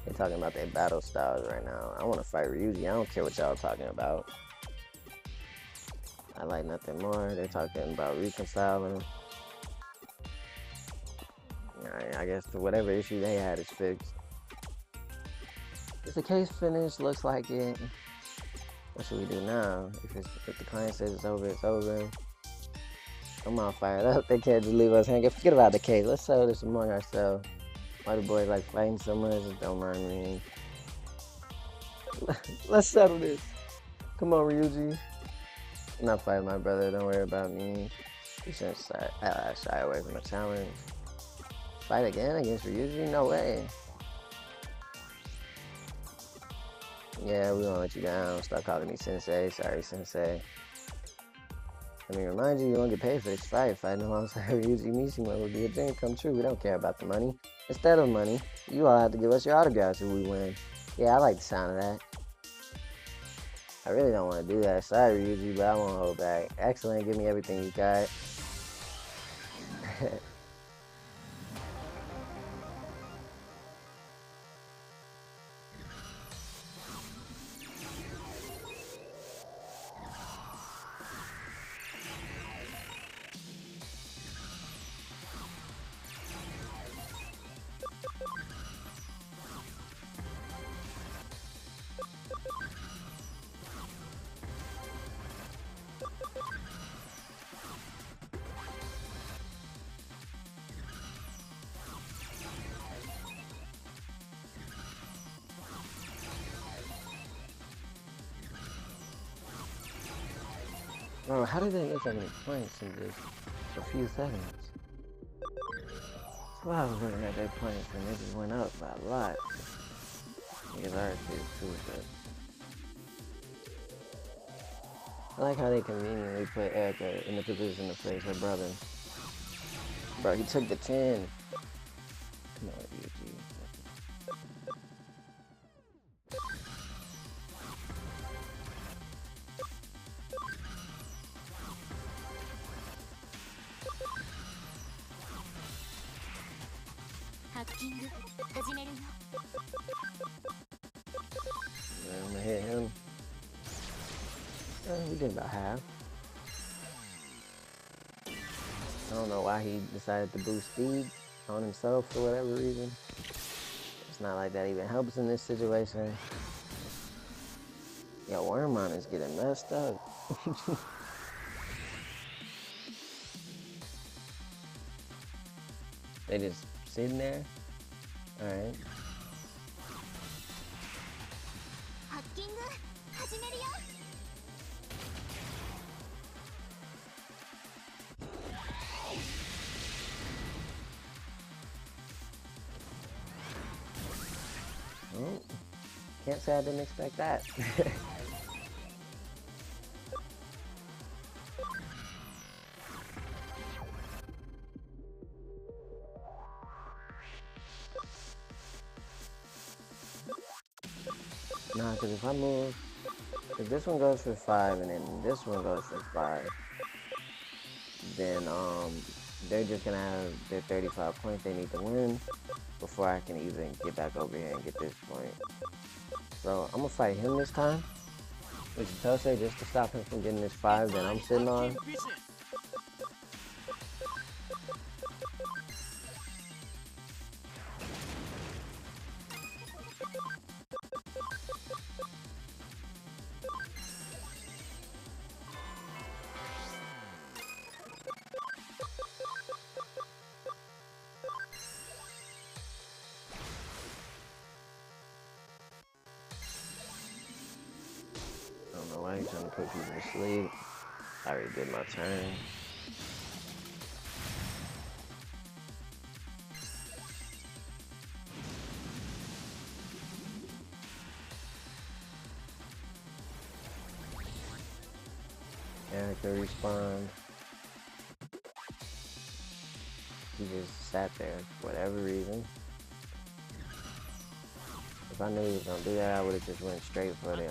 They're talking about their battle styles right now. I want to fight Ryuji. I don't care what y'all talking about. I like nothing more. They're talking about reconciling. I guess whatever issue they had is fixed. Is the case finished? Looks like it. What should we do now? If the client says it's over, it's over. I'm all fired up. They can't just leave us hanging. Forget about the case. Let's settle this among ourselves. Why do boys like fighting so much? Don't mind me. Let's settle this. Come on, Ryuji. I'm not fighting my brother. Don't worry about me. You shouldn't shy away from a challenge. Fight again against Ryuji? No way. Yeah, we won't let you down. Stop calling me Sensei. Sorry, Sensei. Let me remind you, you won't get paid for this fight. Fighting alongside Ryuji Mishima would be a dream come true. We don't care about the money. Instead of money, you all have to give us your autographs if we win. Yeah, I like the sound of that. I really don't want to do that. Sorry, Ryuji, but I won't hold back. Excellent. Give me everything you got. Bro, how did they make that many points in just a few seconds? So I was looking at their points and they just went up by a lot. Niggas are too, but I like how they conveniently put Erica in the position to face her brother. Bro, he took the 10. Come on, Yuuko. I'm gonna hit him. We did about half. I don't know why he decided to boost speed on himself for whatever reason. It's not like that even helps in this situation. Yo, Wormmon is getting messed up. They just sitting there? Alright. Oh, can't say I didn't expect that. Nah, because if I move, if this one goes for 5 and then this one goes for 5, then they're just gonna have their 35 points they need to win before I can even get back over here and get this point. So I'm gonna fight him this time, which is Tose, just to stop him from getting this 5 that I'm sitting on. I don't know why he's trying to put people to sleep. I already did my turn. Erica respawned. He just sat there for whatever reason. If I knew he was gonna do that, I would have just went straight for the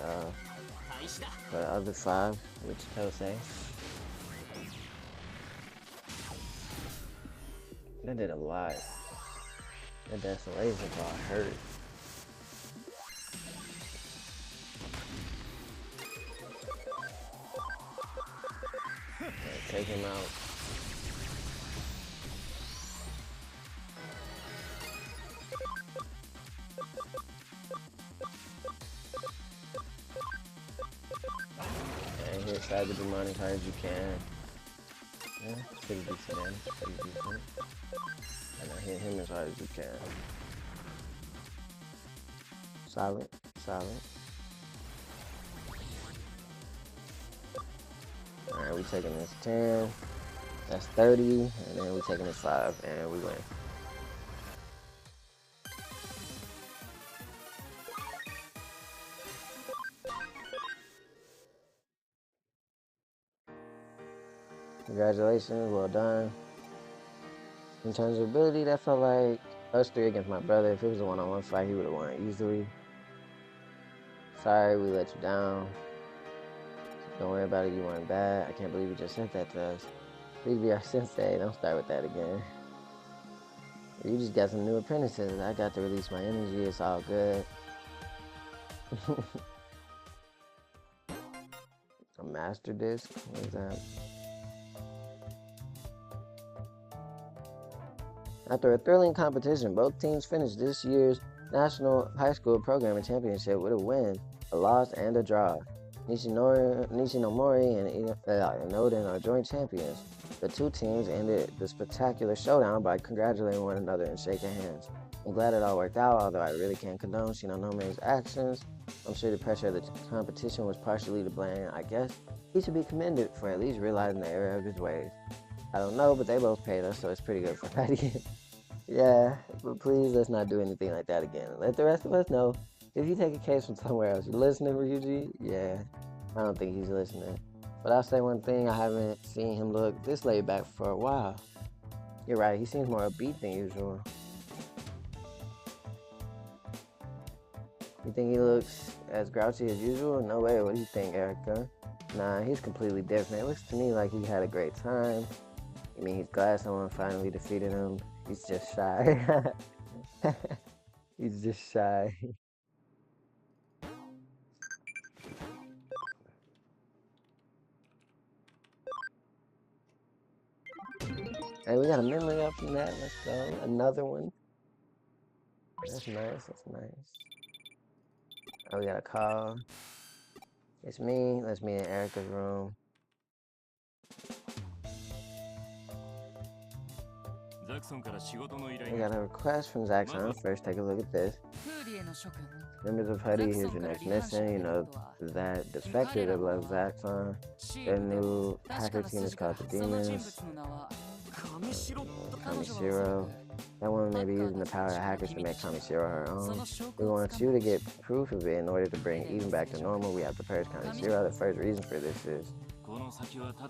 other 5, which Tose. That did a lot. That desolation ball hurt. Right, take him out. And hit side the Digimon as hard as you can. Yeah, pretty decent damage, pretty decent. And I hit him as hard as you can. Solid, solid. Alright, we taking this 10. That's 30. And then we taking this 5. And we win. Congratulations, well done. In terms of ability, that felt like us 3 against my brother. If it was a one-on-one fight, he would have won easily. Sorry, we let you down. Don't worry about it, you weren't bad. I can't believe you just sent that to us. Please be our sensei, don't start with that again. You just got some new apprentices. I got to release my energy, it's all good. A master disc? What is that? After a thrilling competition, both teams finished this year's National High School Programming Championship with a win, a loss, and a draw. Nishinomori and Inoden are joint champions. The two teams ended the spectacular showdown by congratulating one another and shaking hands. I'm glad it all worked out, although I really can't condone Shinonome's actions. I'm sure the pressure of the competition was partially to blame. I guess he should be commended for at least realizing the error of his ways. I don't know, but they both paid us, so it's pretty good for that. Yeah, but please let's not do anything like that again. Let the rest of us know if you take a case from somewhere else. You listening, Ryuji? Yeah, I don't think he's listening. But I'll say one thing, I haven't seen him look this laid back for a while. You're right, he seems more upbeat than usual. You think he looks as grouchy as usual? No way, what do you think, Erica? Nah, he's completely different. It looks to me like he had a great time. I mean, he's glad someone finally defeated him. He's just shy. He's just shy. Hey, we got a memory up from that. Let's go. Another one. That's nice. That's nice. Oh, we got a call. It's me. Let's meet in Erica's room. We got a request from Zaxxon. First, take a look at this. Members of Huddy, here's your next mission. You know that defected that loves Zaxxon. Their new hacker team is called the Demons. Kamishiro. That woman may be using the power of hackers to make Kamishiro her own. We want you to get proof of it in order to bring Eden back to normal. We have to purge Kamishiro. The first reason for this is,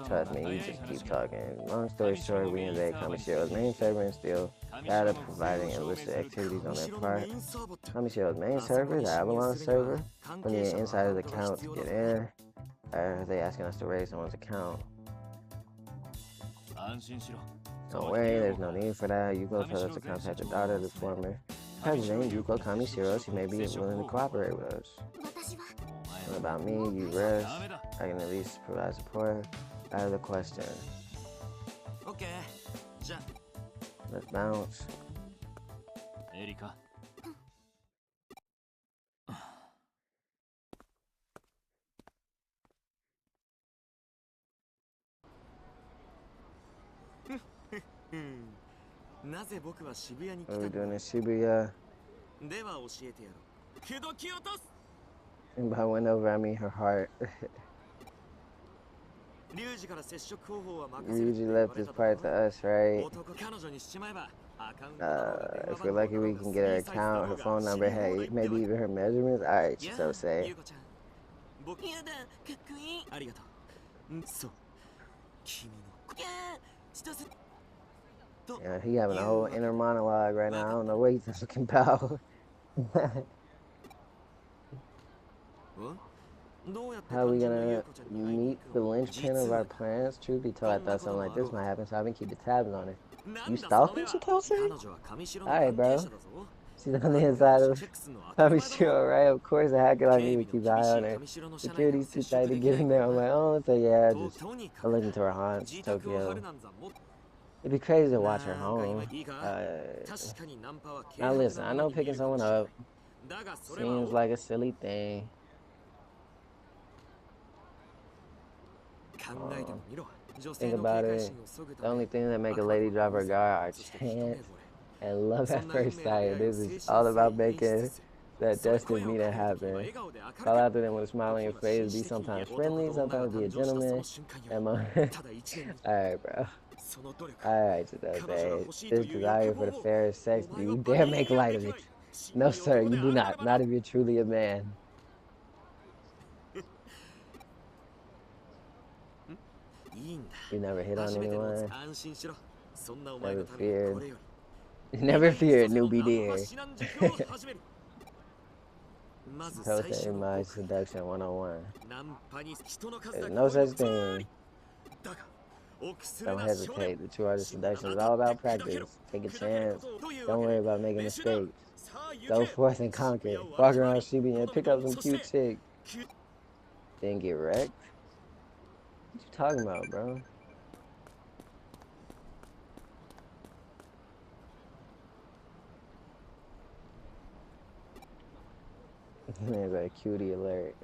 trust me, you just keep talking. Long story short, we invade Kamishiro's main server and steal data, providing illicit activities on their part. Kamishiro's main server, the Avalon server, we need an insider's account to get in. They asking us to raise someone's account. Don't worry, there's no need for that. Yuuko told us to contact the daughter of the former president, Yuuko Kamishiro. She may be willing to cooperate with us. What about me? You rest. I can at least provide support. Out of the question. Let's bounce. What are we doing in Shibuya? And by went over, I mean her heart. Ryuji left this part to us, right? If we're lucky, we can get her account, her phone number, hey, maybe even her measurements. Alright, so say. Yeah, he having a whole inner monologue right now. I don't know what he's talking about. How are we gonna meet the linchpin of our plans? Truth be told, I thought something like this might happen, so I've been keeping tabs on it. You stalking, Chitose? Alright, bro. She's on the inside of Kamishiro, right? Of course, a hacker like me would keep an eye on her. Security's too tight to get in there on my own, so yeah, I'm looking to her haunts, Tokyo. It'd be crazy to watch her home. Now listen, I know picking someone up seems like a silly thing. Think about it. The only thing that make a lady drop her guard are chance and love at first sight. This is all about making that destined meeting happen. Call after them with a smile on your face. Be sometimes friendly, sometimes be a gentleman. Alright, bro. Alright, Chitose. This desire for the fairest sex, do you dare make light of it? No, sir, you do not. Not if you're truly a man. You never hit on anyone. Never feared. Never feared, newbie dear. Chitose my seduction 101. There's no such thing. Don't hesitate. The true art of seduction is all about practice. Take a chance. Don't worry about making mistakes. Go forth and conquer. Walk around Shibuya and pick up some cute chick. Then get wrecked? What you talking about, bro? There's a cutie alert.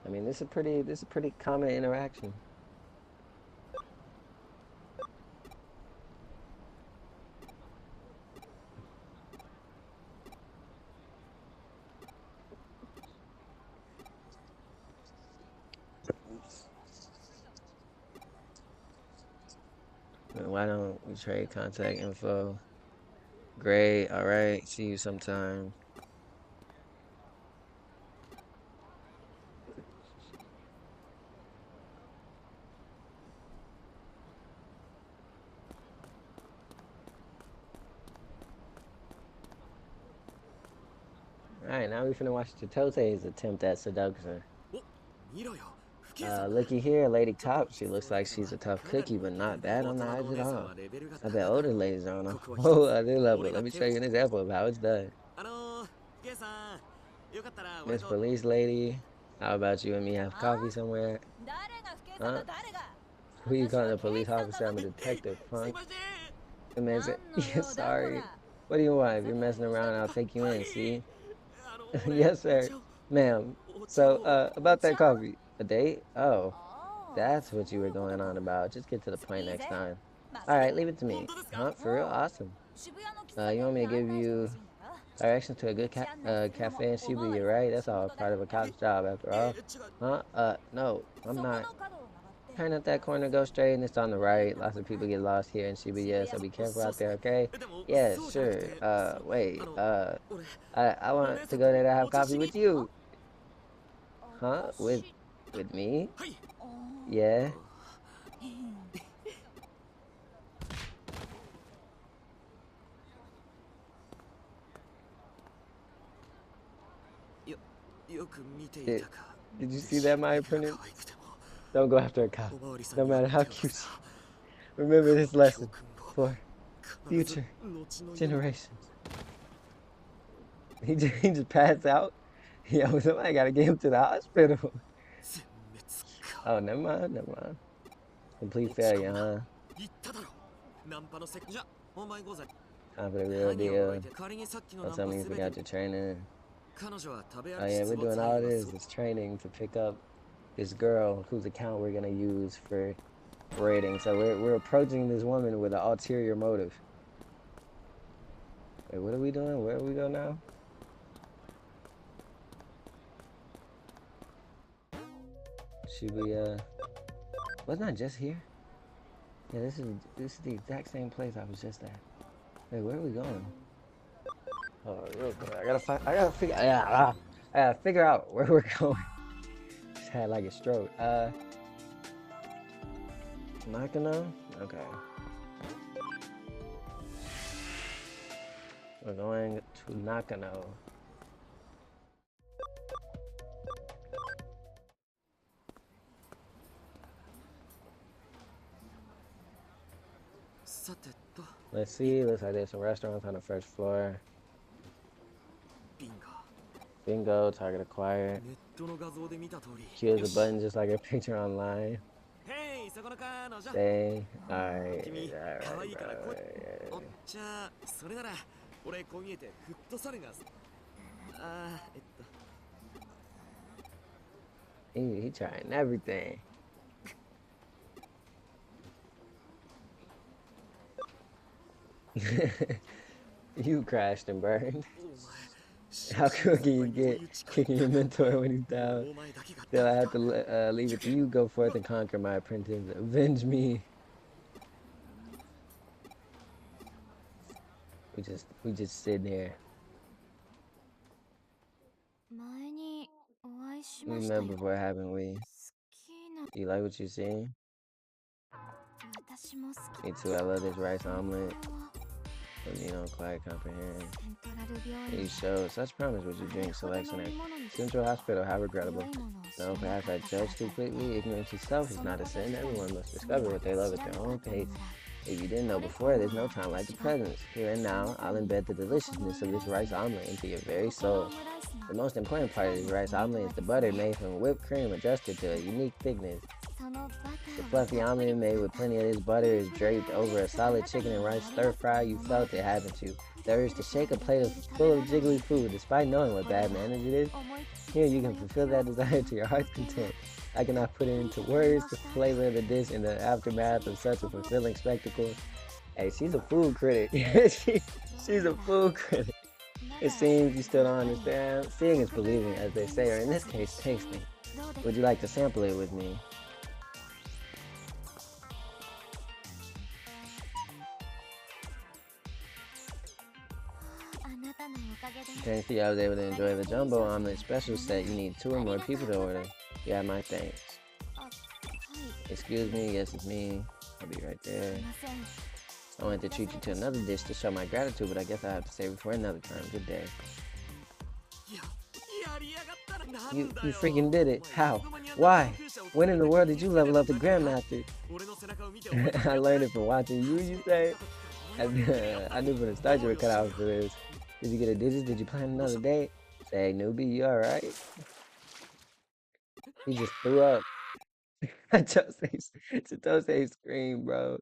I mean, this is a pretty common interaction. Why don't we trade contact info? Great. All right. See you sometime. All right. Now we finna watch Chitote's attempt at seduction. Looky here, Lady Cop. She looks like she's a tough cookie, but not bad on the eyes at all. I bet older ladies are on a whole other level. Let me show you an example of how it's done. Miss Police Lady, how about you and me have coffee somewhere? Huh? Who you calling a police officer? I'm a detective, punk. The man said, yeah, sorry. What do you want? If you're messing around, I'll take you in, see? Yes, sir. Ma'am. So, about that coffee. A date? Oh, that's what you were going on about. Just get to the point next time. Alright, leave it to me. Huh? For real? Awesome. You want me to give you directions to a good cafe in Shibuya, right? That's all part of a cop's job, after all. Huh? No, I'm not. Turn up that corner, go straight, and it's on the right. Lots of people get lost here in Shibuya, so be careful out there, okay? Yeah, sure. Wait. I want to go there to have coffee with you. Huh? With me? Yeah. Did you see that, my apprentice? Don't go after a cop, no matter how cute she. Remember this lesson for future generations. He just passed out. Yo, somebody gotta get him to the hospital. Oh, never mind. Complete failure, huh? Time for the real deal. Don't tell me you forgot your training. Oh yeah, we're doing all this training to pick up this girl whose account we're gonna use for raiding. So we're approaching this woman with an ulterior motive. Wait, what are we doing? Where do we go now? Shibuya. Wasn't I just here? Yeah, this is the exact same place I was just at. Wait, where are we going? Oh, real quick. I gotta figure out where we're going. Just had like a stroke. Nakano? Okay. We're going to Nakano. Let's see. Looks like there's some restaurants on the first floor. Bingo. Target acquired. Q is a button just like a picture online. Stay. Alright. He trying everything. You crashed and burned. How quick can you get kicking your mentor when he's down? Still, I have to leave it to you. Go forth and conquer my apprentice. Avenge me. We just sit there. We met before, haven't we? You like what you see? Me too. I love this rice omelet. But you don't quite comprehend. You show such promise with your drink selection at Central Hospital. How regrettable. No, perhaps I judge too quickly. Ignorance itself is not a sin. Everyone must discover what they love at their own pace. If you didn't know before, there's no time like the present. Here and now, I'll embed the deliciousness of this rice omelet into your very soul. The most important part of this rice omelet is the butter made from whipped cream adjusted to a unique thickness. The fluffy omelet made with plenty of this butter is draped over a solid chicken and rice stir fry. You felt it, haven't you? The urge to shake a plate full of jiggly food, despite knowing what bad manners it is. Here you can fulfill that desire to your heart's content. I cannot put it into words the flavor of the dish in the aftermath of such a fulfilling spectacle. Hey, she's a food critic. She's a food critic. It seems you still don't understand. Seeing is believing, as they say, or in this case, tasting. Would you like to sample it with me? Thanks to you, I was able to enjoy the jumbo omelet special set. You need 2 or more people to order. You have my thanks. Excuse me, yes, it's me. I'll be right there. I wanted to treat you to another dish to show my gratitude, but I guess I have to save it for another time. Good day. You freaking did it. How? Why? When in the world did you level up to Grandmaster? I learned it from watching you say? I knew from the start you were cut out for this. Did you get a digits? Did you plan another date? Say, newbie, you alright? He just threw up. Chitose screamed, bro.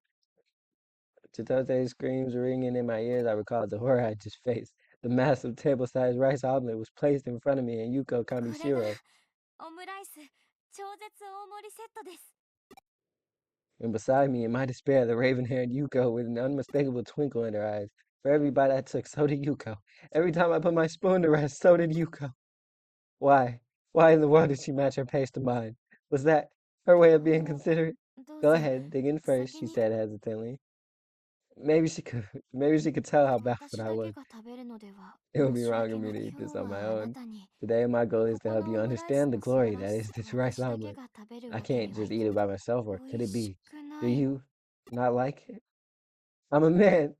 Chitose's screams ringing in my ears. I recalled the horror I just faced. The massive table-sized rice omelet was placed in front of me, and Yuuko Kamishiro. And beside me, in my despair, the raven-haired Yuko with an unmistakable twinkle in her eyes. For every bite I took, so did Yuko. Every time I put my spoon to rest, so did Yuko. Why? Why in the world did she match her pace to mine? Was that her way of being considerate? Go ahead, dig in first, she said hesitantly. Maybe she could tell how baffled I was. It would be wrong of me to eat this on my own. Today my goal is to help you understand the glory that is this rice omelet. I can't just eat it by myself, or could it be? Do you not like it? I'm a man,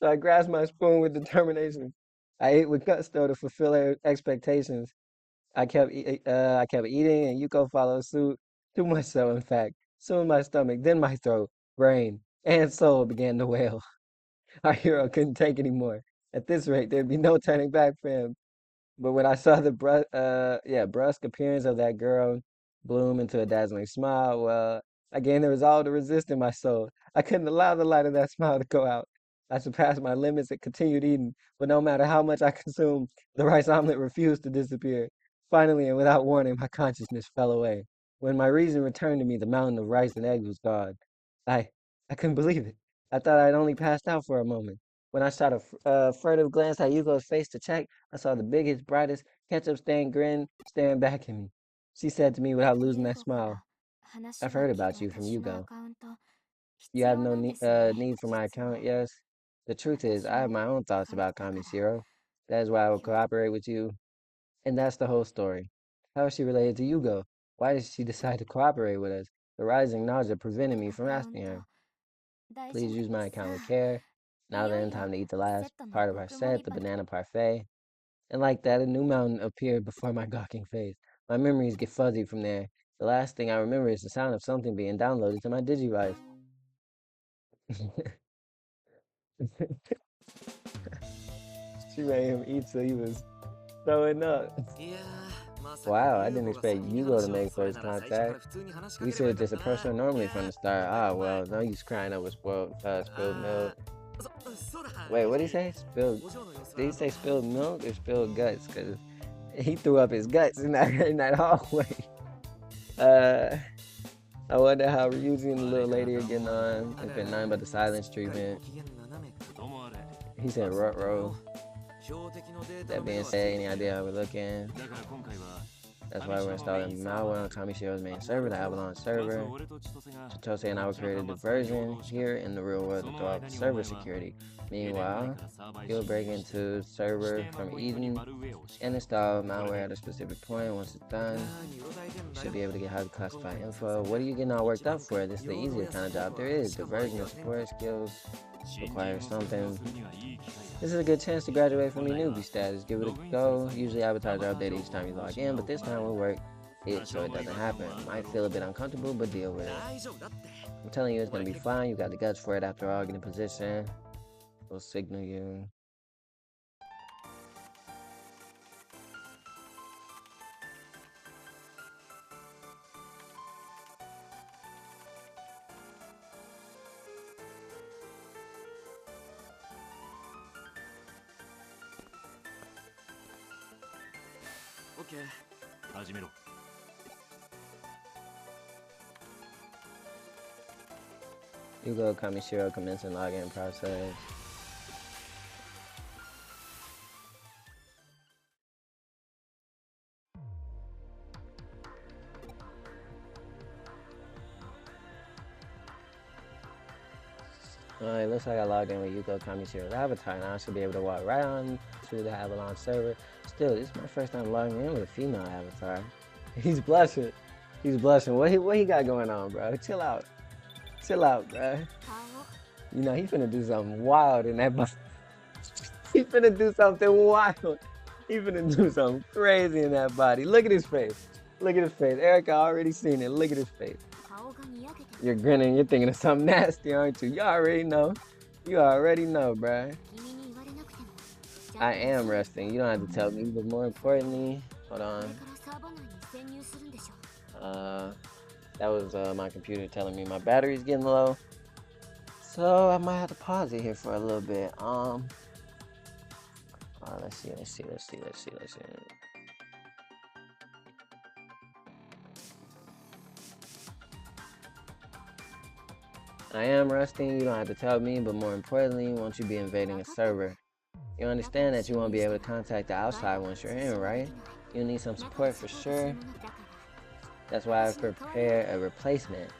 so I grasped my spoon with determination. I ate with gusto to fulfill her expectations. I kept eating, and Yuko followed suit. Too much so, in fact. Soon my stomach, then my throat, brain, and soul began to wail. Our hero couldn't take any more. At this rate, there'd be no turning back for him. But when I saw the brusque appearance of that girl bloom into a dazzling smile, well, I gained the resolve to resist in my soul. I couldn't allow the light of that smile to go out. I surpassed my limits and continued eating, but no matter how much I consumed, the rice omelet refused to disappear. Finally, and without warning, my consciousness fell away. When my reason returned to me, the mountain of rice and eggs was gone. I, I couldn't believe it. I thought I'd only passed out for a moment. When I shot a furtive glance at Yuko's face to check, I saw the biggest, brightest, ketchup-stained grin staring back at me. She said to me without losing that smile, I've heard about you from Yuko. You have no need for my account, yes? The truth is, I have my own thoughts about Kamishiro. That is why I will cooperate with you. And that's the whole story. How is she related to Yugo? Why did she decide to cooperate with us? The rising nausea prevented me from asking her. Please use my account with care. Now then, time to eat the last part of our set, the banana parfait. And like that, a new mountain appeared before my gawking face. My memories get fuzzy from there. The last thing I remember is the sound of something being downloaded to my Digivice. She made him eat so he was throwing up. Wow, I didn't expect Yugo to make first contact. We should have just approached her normally from the start. Ah, well, no use crying over spilled milk. Wait, what did he say? Did he say spilled milk or spilled guts? Because he threw up his guts in that hallway. I wonder how Ryuzi and the little lady are getting on. It's been nothing but the silence treatment. He said row. That being said, any idea how we're looking? That's why we're installing malware on Kamishiro's main server, the Avalon server. Chitose and I will create a diversion here in the real world to throw off server security. Meanwhile, you'll break into server from Eden and install malware at a specific point. Once it's done, you should be able to get highly classified info. What are you getting all worked up for? This is the easiest kind of job there is. Diversion and support skills require something. This is a good chance to graduate from your newbie status. Give it a go. Usually advertise or update each time you log in, but this time we'll work it so it doesn't happen. Might feel a bit uncomfortable, but deal with it. I'm telling you, it's gonna be fine. You got the guts for it after all. Get in position. We'll signal you. Yuuko Kamishiro commencing login process. Alright, looks like I logged in with Yuuko Kamishiro's avatar. Now I should be able to walk right on to the Avalon server. Still, this is my first time logging in with a female avatar. He's blushing. He's blushing. What he got going on, bro? Chill out. Chill out, bro. You know, he finna do something wild in that body. He finna do something wild. He finna do something crazy in that body. Look at his face. Look at his face. Erica already seen it. Look at his face. You're grinning. You're thinking of something nasty, aren't you? You already know. You already know, bruh. I am resting. You don't have to tell me, but more importantly, hold on. That was my computer telling me my battery's getting low. So I might have to pause it here for a little bit. Let's see. I am resting, you don't have to tell me, but more importantly, won't you be invading a server? You understand that you won't be able to contact the outside once you're in, right? You'll need some support for sure. That's why I've prepared a replacement.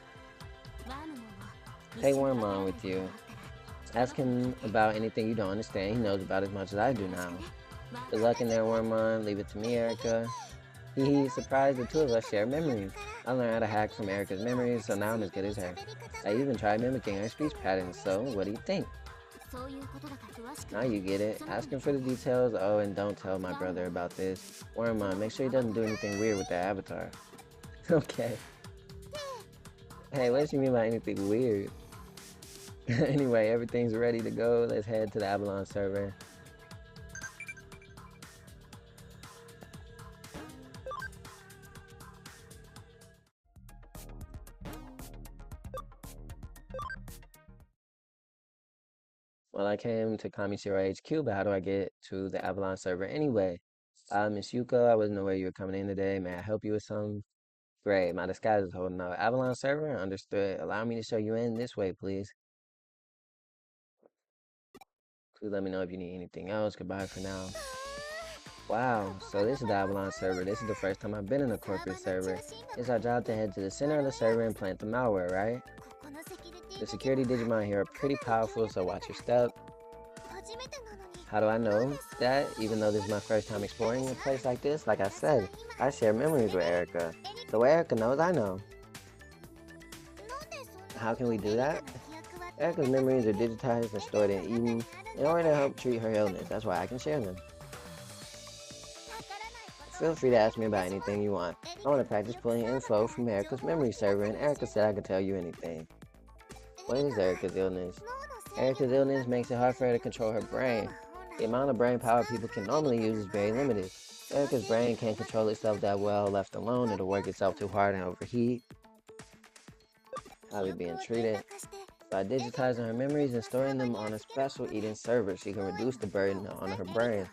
Take Wormmon with you. Ask him about anything you don't understand. He knows about as much as I do now. Good luck in there, Wormmon. Leave it to me, Erica. He's surprised the two of us share memories. I learned how to hack from Erica's memories, so now I'm as good as her. I even tried mimicking her speech patterns, so what do you think? Now you get it. Ask him for the details. Oh, and don't tell my brother about this. Wormmon, make sure he doesn't do anything weird with that avatar. Okay. Hey, what does she mean by anything weird? Anyway, everything's ready to go. Let's head to the Avalon server. Well, I came to Kamishiro HQ, but how do I get to the Avalon server anyway? Miss Yuuko, I wasn't aware you were coming in today. May I help you with something? Great, my disguise is holding up. Avalon server? Understood. Allow me to show you in this way, please. Please let me know if you need anything else. Goodbye for now. Wow, so this is the Avalon server. This is the first time I've been in a corporate server. It's our job to head to the center of the server and plant the malware, right? The security Digimon here are pretty powerful, so watch your step. How do I know that? Even though this is my first time exploring a place like this, like I said, I share memories with Erica. So Erica knows I know. How can we do that? Erica's memories are digitized and stored in Eden in order to help treat her illness. That's why I can share them. Feel free to ask me about anything you want. I want to practice pulling info from Erica's memory server, and Erica said I could tell you anything. What is Erica's illness? Erica's illness makes it hard for her to control her brain. The amount of brain power people can normally use is very limited. Erica's brain can't control itself that well. Left alone, it'll work itself too hard and overheat. Probably being treated. By digitizing her memories and storing them on a special Eden server, she can reduce the burden on her brain.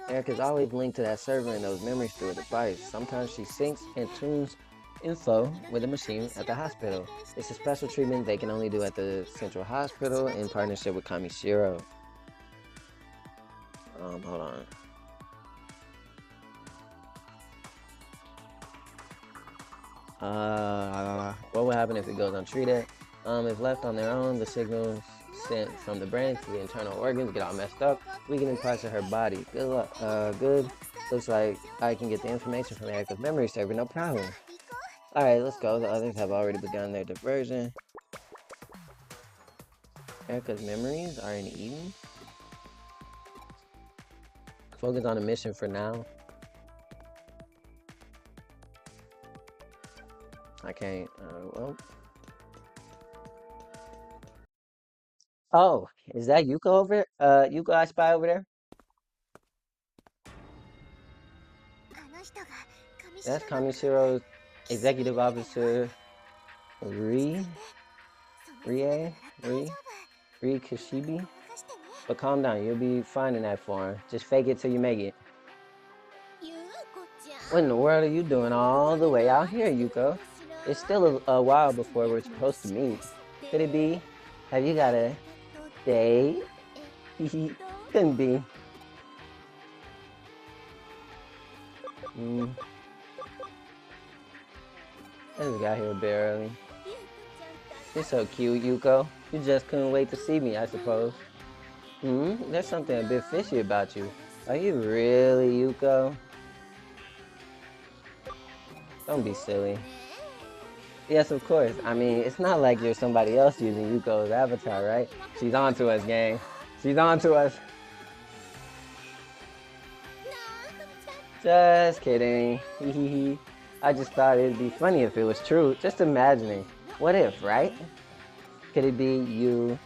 Erica's always linked to that server and those memories through a device. Sometimes she syncs and tunes info with a machine at the hospital. It's a special treatment they can only do at the central hospital in partnership with Kamishiro. Hold on. What will happen if it goes untreated? If left on their own, the signals sent from the brain to the internal organs get all messed up, weakening parts of her body. Good luck. Good. Looks like I can get the information from Erica's memory server, no problem. Alright, let's go. The others have already begun their diversion. Erica's memories are in Eden. Focus on the mission for now. I can't, well. Oh, is that Yuuko over there? Yuuko I spy over there? That's Kamishiro's executive officer, Rie Kishibe. But calm down, you'll be fine in that form. Just fake it till you make it. What in the world are you doing all the way out here, Yuuko? It's still a while before we're supposed to meet. Could it be? Have you got a date? Couldn't be. I just got here a bit early. You're so cute, Yuuko. You just couldn't wait to see me, I suppose. There's something a bit fishy about you. Are you really Yuuko? Don't be silly. Yes, of course. I mean, it's not like you're somebody else using Yuko's avatar, right? She's on to us, gang. She's on to us. Just kidding. I just thought it'd be funny if it was true. Just imagining. What if, right? Could it be you?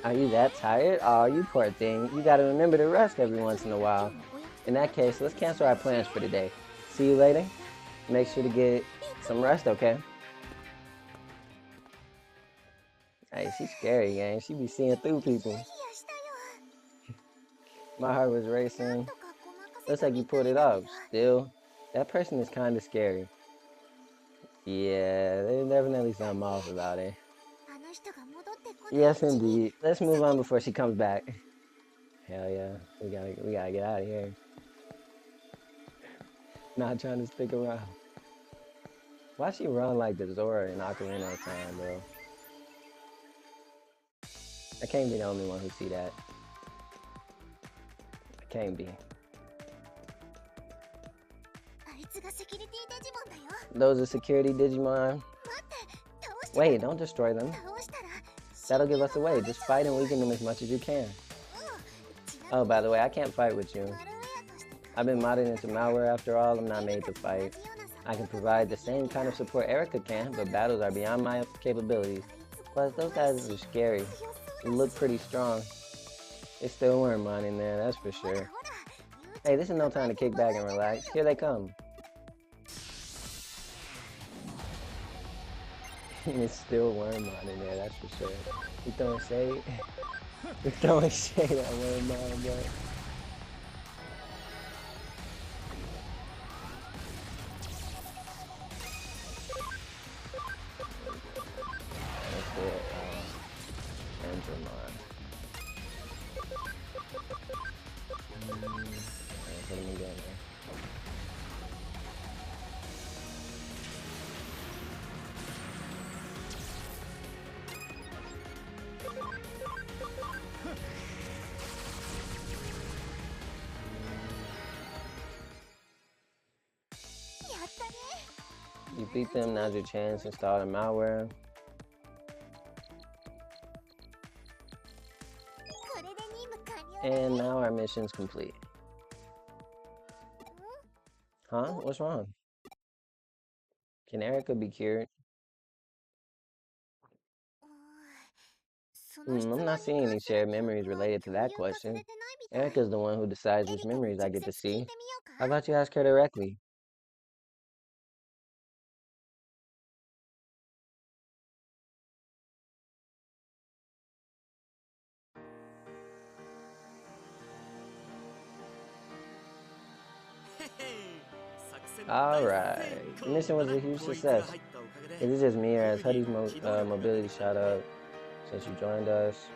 Are you that tired? Oh, you poor thing. You gotta remember to rest every once in a while. In that case, let's cancel our plans for today. See you later. Make sure to get some rest, okay? Hey, she's scary, gang. She be seeing through people. My heart was racing. Looks like you pulled it off. Still, that person is kind of scary. Yeah, there's definitely something off about it. Yes, indeed. Let's move on before she comes back. Hell yeah, we gotta get out of here. Not trying to stick around. Why she run like the Zora in Ocarina of Time, bro? I can't be the only one who see that. I can't be. Those are security Digimon. Wait, don't destroy them. That'll give us away. Just fight and weaken them as much as you can. Oh, by the way, I can't fight with you. I've been modded into malware after all. I'm not made to fight. I can provide the same kind of support Erica can, but battles are beyond my capabilities. Plus, those guys are scary. They look pretty strong. They still weren't mine in there, that's for sure. Hey, this is no time to kick back and relax. Here they come. It's still Wormmon in there, that's for sure. We throwing shade? We throwing shade at Wormmon, bro. Let's do it. Andromon. Put him again, man. You beat them, now's your chance to install the malware. And now our mission's complete. Huh? What's wrong? Can Erica be cured? I'm not seeing any shared memories related to that question. Erica's the one who decides which memories I get to see. How about you ask her directly? Alright, the mission was a huge success. Is it just me or has Huddy's mobility shot up since you joined us?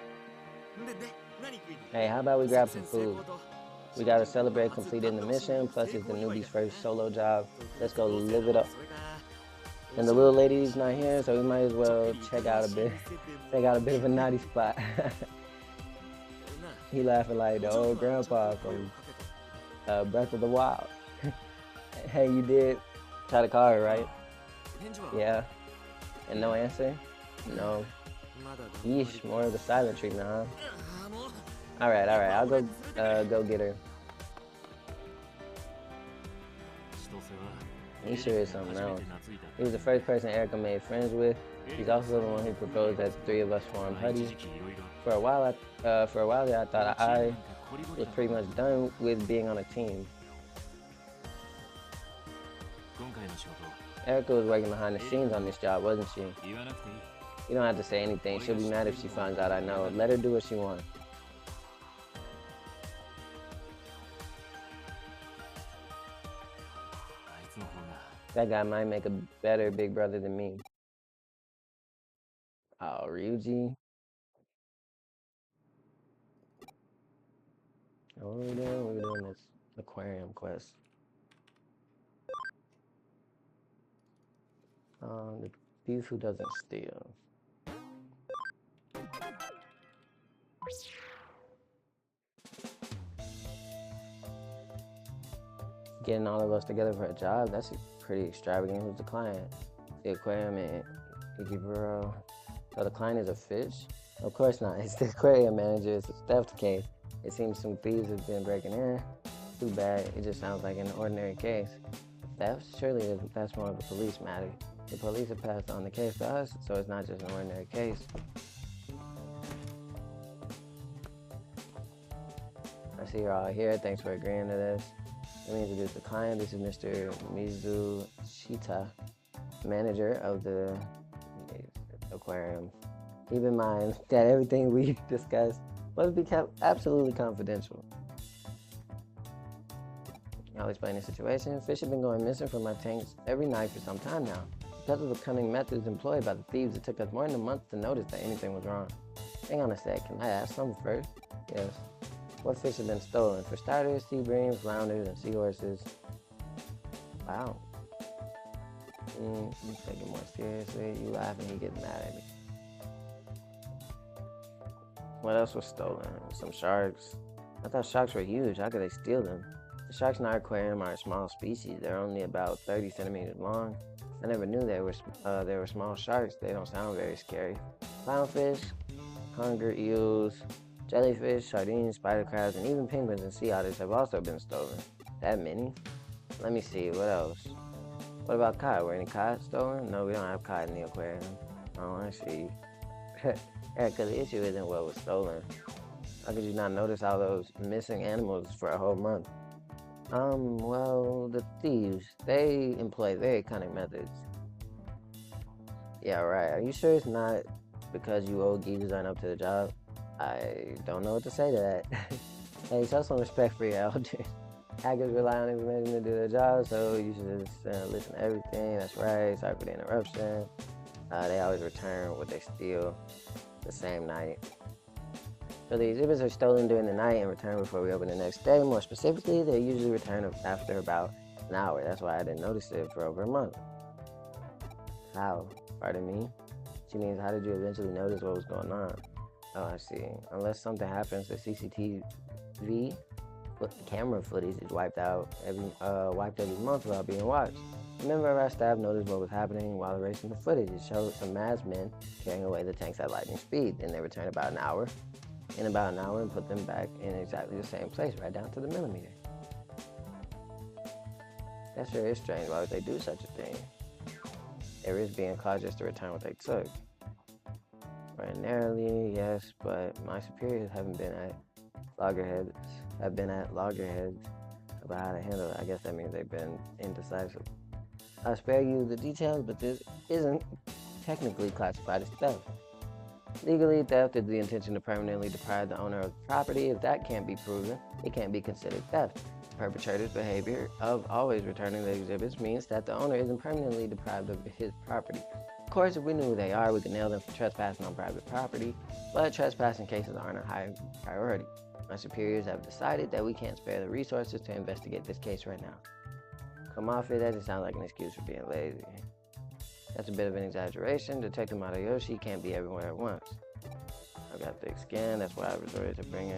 Hey, how about we grab some food? We gotta celebrate completing the mission, plus it's the newbie's first solo job. Let's go live it up. And the little lady's not here, so we might as well check out a bit of a naughty spot. He laughing like the old grandpa from Breath of the Wild. Hey, you did try to call her, right? Yeah. And no answer? No. Yeesh, more of the silent treatment, huh? Alright, I'll go get her. He sure is something else. He was the first person Erica made friends with. He's also the one who proposed that the three of us formed Huddy. For a while there, I thought I was pretty much done with being on a team. Erica was working behind the scenes on this job, wasn't she? You don't have to say anything. She'll be mad if she finds out I know. Let her do what she wants. That guy might make a better big brother than me. Oh, Ryuji. What are we doing? We're doing this aquarium quest. The thief who doesn't steal. Getting all of us together for a job, that's pretty extravagant. Who's the client? The aquarium and Ikeburo. So the client is a fish? Of course not. It's the aquarium manager. It's a theft case. It seems some thieves have been breaking in. Too bad. It just sounds like an ordinary case. Theft? Surely that's more of a police matter. The police have passed on the case to us, so it's not just an ordinary case. I see you're all here. Thanks for agreeing to this. Let me introduce the client. This is Mr. Mizushita, manager of the aquarium. Keep in mind that everything we discussed must be kept absolutely confidential. I'll explain the situation. Fish have been going missing from my tanks every night for some time now. Because of the cunning methods employed by the thieves, it took us more than a month to notice that anything was wrong. Hang on a sec, can I ask something first? Yes. What fish have been stolen? For starters, sea breams, flounders, and seahorses. Wow. You take it more seriously. You laugh and he gets mad at me. What else was stolen? Some sharks. I thought sharks were huge. How could they steal them? The sharks in our aquarium are a small species. They're only about 30 centimeters long. I never knew they were small sharks. They don't sound very scary. Clownfish, hunger eels, jellyfish, sardines, spider crabs, and even penguins and sea otters have also been stolen. That many? Let me see, what else? What about cod? Were any cod stolen? No, we don't have cod in the aquarium. Oh, I see. Erica, the issue isn't what was stolen. How could you not notice all those missing animals for a whole month? Well, the thieves, they employ very cunning methods. Yeah, right. Are you sure it's not because you old geezers aren't up to the job? I don't know what to say to that. Hey, show some respect for your elders. Hackers rely on information to do their job, so you should just listen to everything. That's right. Sorry for the interruption. They always return what they steal the same night. So the exhibits are stolen during the night and returned before we open the next day. More specifically, they usually return after about an hour. That's why I didn't notice it for over a month. How? Pardon me? She means, how did you eventually notice what was going on? Oh, I see. Unless something happens, the CCTV camera footage is wiped every month without being watched. A member of our staff noticed what was happening while erasing the footage. It showed some masked men carrying away the tanks at lightning speed. Then they returned in about an hour and put them back in exactly the same place, right down to the millimeter. That sure is strange. Why would they do such a thing? They risk being caught just to return what they took. Ordinarily, yes, but my superiors have been at loggerheads about how to handle it. I guess that means they've been indecisive. I'll spare you the details, but this isn't technically classified as theft. Legally, theft is the intention to permanently deprive the owner of the property. If that can't be proven, it can't be considered theft. The perpetrator's behavior of always returning the exhibits means that the owner isn't permanently deprived of his property. Of course, if we knew who they are, we could nail them for trespassing on private property, but trespassing cases aren't a high priority. My superiors have decided that we can't spare the resources to investigate this case right now. Come off it, that just sounds like an excuse for being lazy. That's a bit of an exaggeration. Detective Matayoshi can't be everywhere at once. I've got thick skin, that's why I resorted to bringing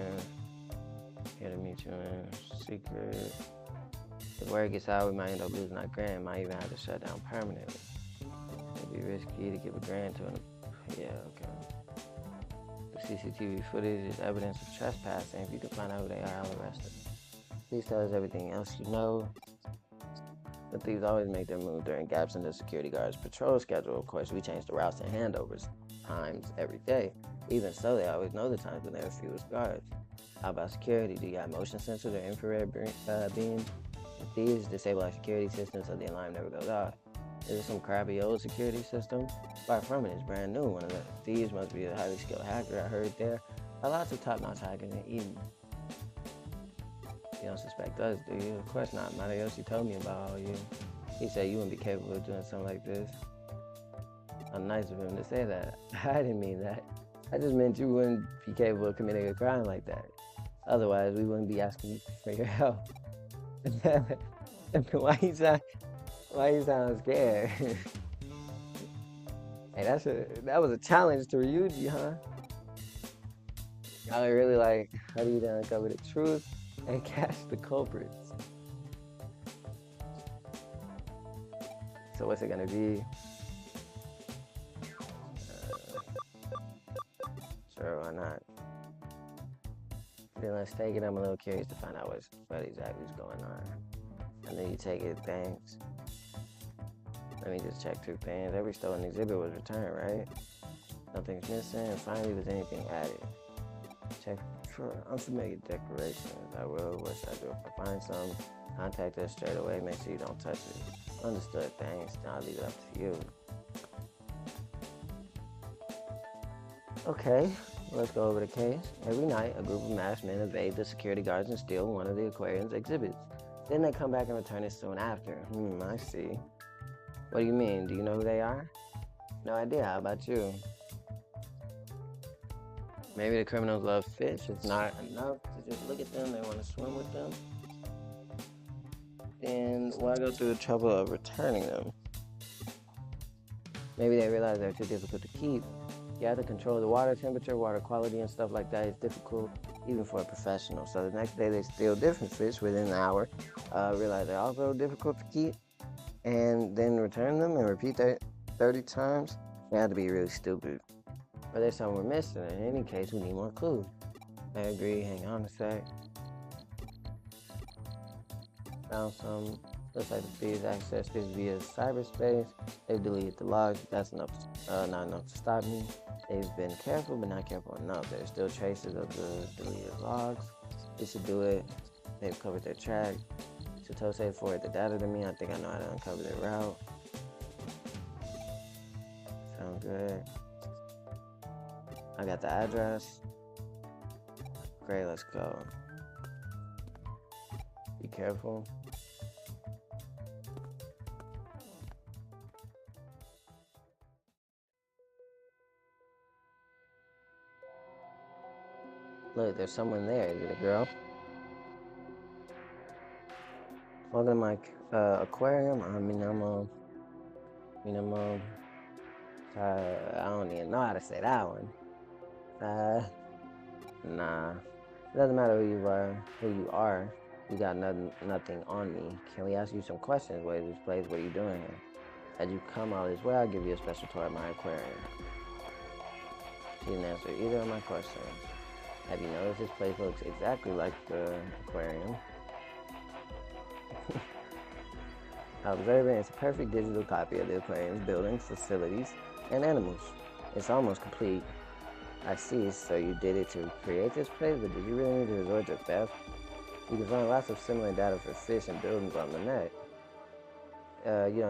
here to meet you in secret. If word gets out, we might end up losing our grant, might even have to shut down permanently. It'd be risky to give a grant to yeah, okay. The CCTV footage is evidence of trespassing. If you can find out who they are, I'll arrest them. Please tell us everything else you know. The thieves always make their move during gaps in the security guard's patrol schedule. Of course, we change the routes and handovers times every day. Even so, they always know the times when there are fewest guards. How about security? Do you got motion sensors or infrared beams? The thieves disable our security system so the alarm never goes off. Is it some crappy old security system? Far from it, it's brand new. One of the thieves must be a highly skilled hacker. I heard there are lots of top-notch hackers in Eden. You don't suspect us, do you? Of course not. Matayoshi told me about all you. He said you wouldn't be capable of doing something like this. How nice of him to say that. I didn't mean that. I just meant you wouldn't be capable of committing a crime like that. Otherwise, we wouldn't be asking for your help. Why you sound scared? Hey, that was a challenge to Ryuji, huh? I really like, how do you uncover the truth and catch the culprits? So what's it gonna be? Sure, why not? Then let's take it. I'm a little curious to find out what exactly is going on. And then you take it, thanks. Let me just check 2 things. Every stolen exhibit was returned, right? Nothing's missing. And finally, was anything added? Check for unfamiliar decorations. I will. What should I do? If I find some, contact us straight away. Make sure you don't touch it. Understood. Thanks. Now I'll leave it up to you. Okay, let's go over the case. Every night, a group of masked men evade the security guards and steal one of the aquarium's exhibits. Then they come back and return it soon after. I see. What do you mean? Do you know who they are? No idea. How about you? Maybe the criminals love fish. It's not enough to just look at them. They want to swim with them. Then why go through the trouble of returning them? Maybe they realize they're too difficult to keep. You have to control the water temperature, water quality, and stuff like that. It's difficult even for a professional. So the next day they steal different fish within an hour, realize they're also difficult to keep, and then return them and repeat that 30 times. They have to be really stupid. But there's something we're missing. In any case, we need more clues. I agree. Hang on a sec. Found some. Looks like the thieves accessed this via cyberspace. They've deleted the logs, but that's enough. Not enough to stop me. They've been careful, but not careful enough. There's still traces of the deleted logs. This should do it. They've covered their track. Satose forwarded the data to me. I think I know how to uncover their route. Sound good. I got the address. Great, let's go. Be careful. Look, there's someone there. Is it a girl? Welcome to my aquarium. I don't even know how to say that one. Nah. It doesn't matter who you are. You got nothing on me. Can we ask you some questions? What is this place? What are you doing here? As you come all this way, I'll give you a special tour of my aquarium. She didn't answer either of my questions. Have you noticed this place looks exactly like the aquarium? Observing, it's a perfect digital copy of the aquarium's buildings, facilities, and animals. It's almost complete. I see, so you did it to create this place, but did you really need to resort to theft? You can find lots of similar data for fish and buildings on the net.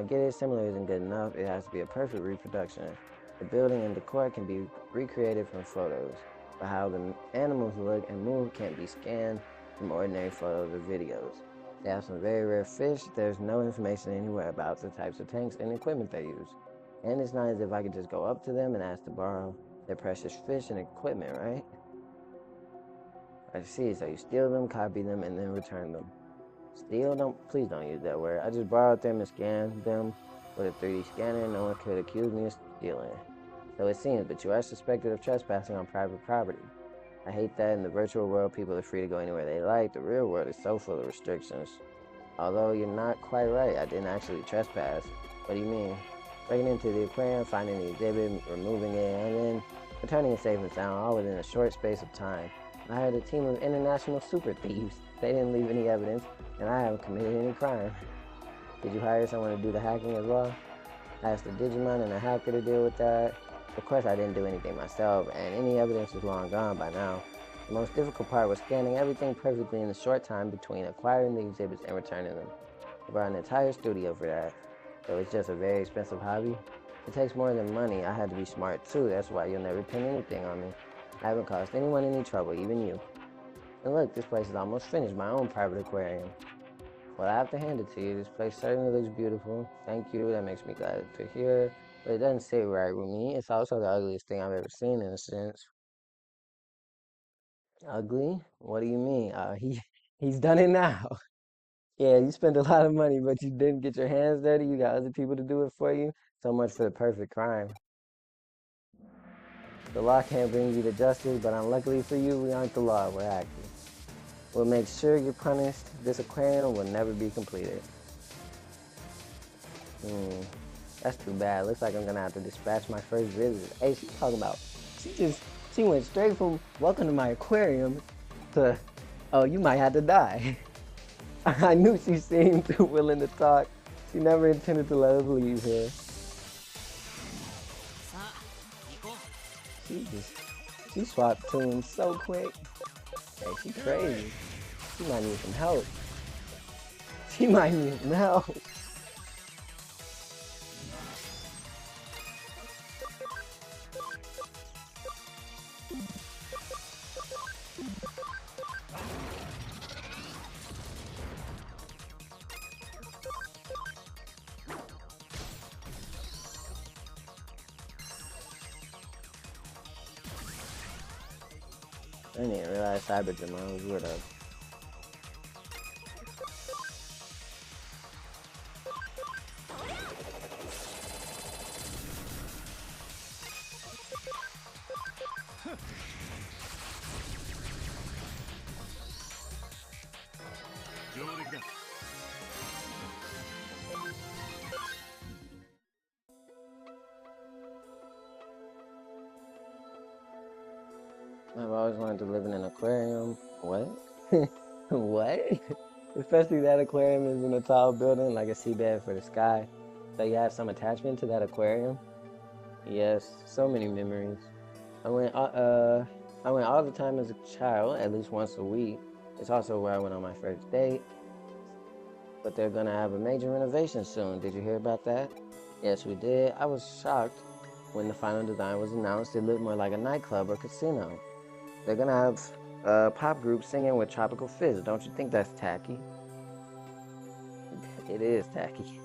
Get it? Similar isn't good enough. It has to be a perfect reproduction. The building and decor can be recreated from photos, but how the animals look and move can't be scanned from ordinary photos or videos. They have some very rare fish. There's no information anywhere about the types of tanks and equipment they use. And it's not as if I could just go up to them and ask to borrow their precious fish and equipment, right? I see, so you steal them, copy them, and then return them. Steal? Please don't use that word. I just borrowed them and scanned them with a 3D scanner. No one could accuse me of stealing. So it seems, but you are suspected of trespassing on private property. I hate that in the virtual world, people are free to go anywhere they like. The real world is so full of restrictions. Although you're not quite right, I didn't actually trespass. What do you mean? Breaking into the aquarium, finding the exhibit, removing it, and then returning it safe and sound, all within a short space of time. I hired a team of international super thieves. They didn't leave any evidence, and I haven't committed any crime. Did you hire someone to do the hacking as well? I asked a Digimon and a hacker to deal with that. Of course, I didn't do anything myself, and any evidence is long gone by now. The most difficult part was scanning everything perfectly in the short time between acquiring the exhibits and returning them. I brought an entire studio for that, so it's just a very expensive hobby. It takes more than money. I had to be smart too. That's why you'll never pin anything on me. I haven't caused anyone any trouble, even you. And look, this place is almost finished, my own private aquarium. Well, I have to hand it to you. This place certainly looks beautiful. Thank you. That makes me glad to hear. But it doesn't sit right with me. It's also the ugliest thing I've ever seen in a sense. Ugly? What do you mean? He's done it now. Yeah, you spent a lot of money, but you didn't get your hands dirty. You got other people to do it for you. So much for the perfect crime. The law can't bring you to justice, but unluckily for you, we aren't the law. We're acting. We'll make sure you're punished. This aquarium will never be completed. Hmm. That's too bad. Looks like I'm gonna have to dispatch my first visit. Hey, she's talking about. She went straight from welcome to my aquarium to, oh, you might have to die. I knew she seemed too willing to talk. She never intended to let us leave here. She swapped tunes so quick. Hey, she crazy. She might need some help. She might need some help. I didn't even realize Cyber Digimon was with us. I've always wanted to live in an aquarium. What? What? Especially that aquarium is in a tall building, like a seabed for the sky. So you have some attachment to that aquarium? Yes, so many memories. I went, uh, uh, I went all the time as a child, at least once a week. It's also where I went on my first date. But they're gonna have a major renovation soon. Did you hear about that? Yes, we did. I was shocked when the final design was announced. It looked more like a nightclub or casino. They're gonna have a pop group singing with Tropical Fizz. Don't you think that's tacky? It is tacky.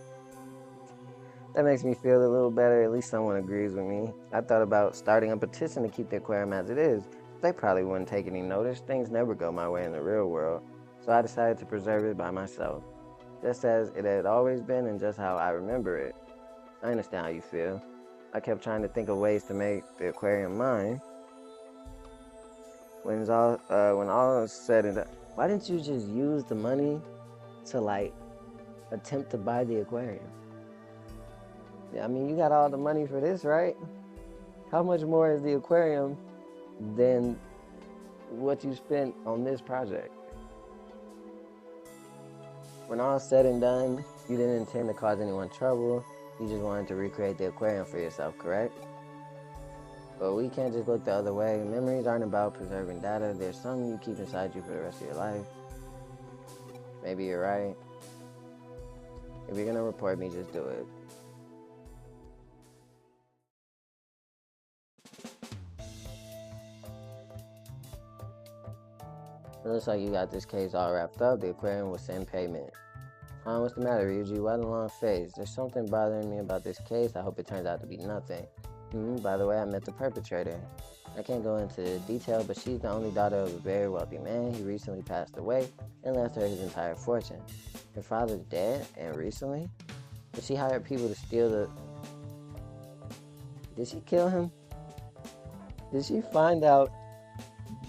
That makes me feel a little better. At least someone agrees with me. I thought about starting a petition to keep the aquarium as it is. They probably wouldn't take any notice. Things never go my way in the real world. So I decided to preserve it by myself. Just as it had always been and just how I remember it. I understand how you feel. I kept trying to think of ways to make the aquarium mine. When all is said and done, why didn't you just use the money to like attempt to buy the aquarium? Yeah, I mean, you got all the money for this, right? How much more is the aquarium than what you spent on this project? When all said and done, you didn't intend to cause anyone trouble. You just wanted to recreate the aquarium for yourself, correct? But we can't just look the other way. Memories aren't about preserving data. There's something you keep inside you for the rest of your life. Maybe you're right. If you're gonna report me, just do it. It looks like you got this case all wrapped up. The aquarium will send payment. What's the matter, Ryuji? Why the long face? There's something bothering me about this case. I hope it turns out to be nothing. By the way, I met the perpetrator. I can't go into detail, but she's the only daughter of a very wealthy man. He recently passed away and left her his entire fortune. Her father's dead, and recently? But she hired people to steal the... Did she kill him? Did she find out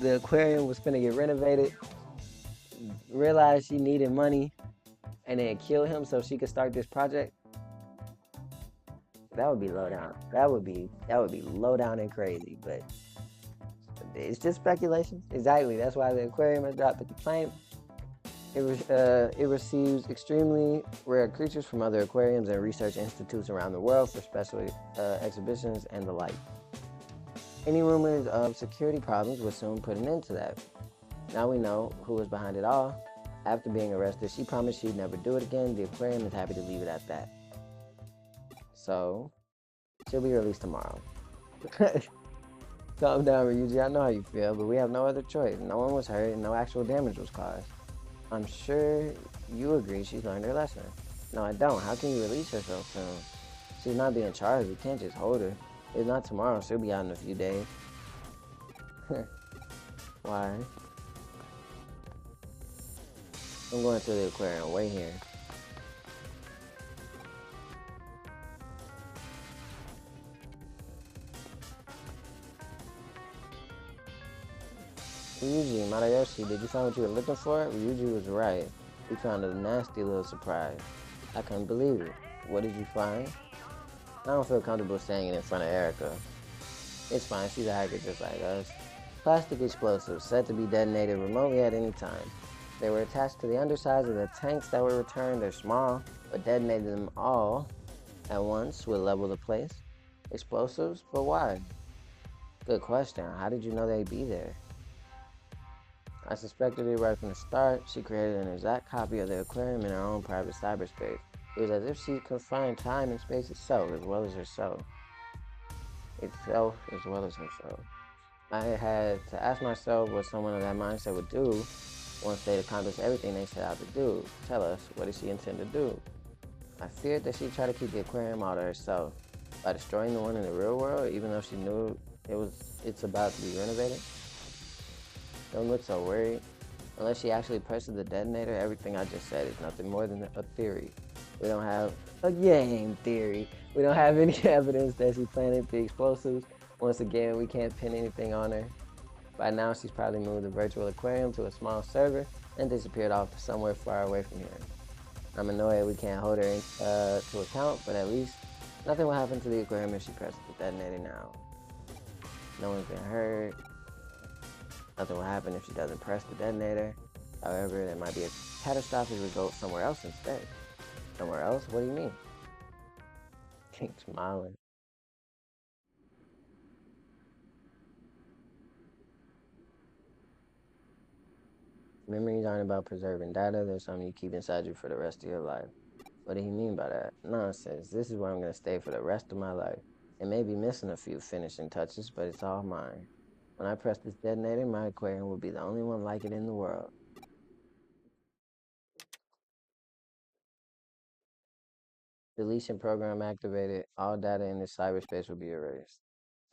the aquarium was finna get renovated, realize she needed money, and then kill him so she could start this project? That would be low down. That would be low down and crazy, but it's just speculation. Exactly. That's why the aquarium has dropped the complaint. It receives extremely rare creatures from other aquariums and research institutes around the world for special exhibitions and the like. Any rumors of security problems would soon put an end to that. Now we know who was behind it all. After being arrested, she promised she'd never do it again. The aquarium is happy to leave it at that. So, she'll be released tomorrow. Calm down, Ryuji. I know how you feel, but we have no other choice. No one was hurt and no actual damage was caused. I'm sure you agree she's learned her lesson. No, I don't. How can you release her so soon? She's not being charged. We can't just hold her. If not tomorrow, she'll be out in a few days. Why? I'm going to the aquarium. Wait here. Ryuji, Madayoshi, did you find what you were looking for? Ryuji was right. We found a nasty little surprise. I couldn't believe it. What did you find? I don't feel comfortable saying it in front of Erica. It's fine, she's a hacker just like us. Plastic explosives, set to be detonated remotely at any time. They were attached to the undersides of the tanks that were returned. They're small, but detonating them all at once would level the place. Explosives? But why? Good question. How did you know they'd be there? I suspected it right from the start. She created an exact copy of the aquarium in her own private cyberspace. It was as if she confined time and space itself as well as herself. I had to ask myself what someone of that mindset would do once they'd accomplished everything they set out to do. Tell us, what did she intend to do? I feared that she'd try to keep the aquarium all to herself by destroying the one in the real world, even though she knew it's about to be renovated. Don't look so worried. Unless she actually presses the detonator, everything I just said is nothing more than a theory. We don't have a game theory. We don't have any evidence that she planted the explosives. Once again, we can't pin anything on her. By now, she's probably moved the virtual aquarium to a small server and disappeared off to somewhere far away from here. I'm annoyed we can't hold her to account, but at least nothing will happen to the aquarium if she presses the detonator now. No one's been hurt. Nothing will happen if she doesn't press the detonator. However, there might be a catastrophic result somewhere else instead. Somewhere else? What do you mean? Keep smiling. Memories aren't about preserving data. They're something you keep inside you for the rest of your life. What do you mean by that? Nonsense. This is where I'm going to stay for the rest of my life. It may be missing a few finishing touches, but it's all mine. When I press this detonator, my aquarium will be the only one like it in the world. Deletion program activated. All data in this cyberspace will be erased.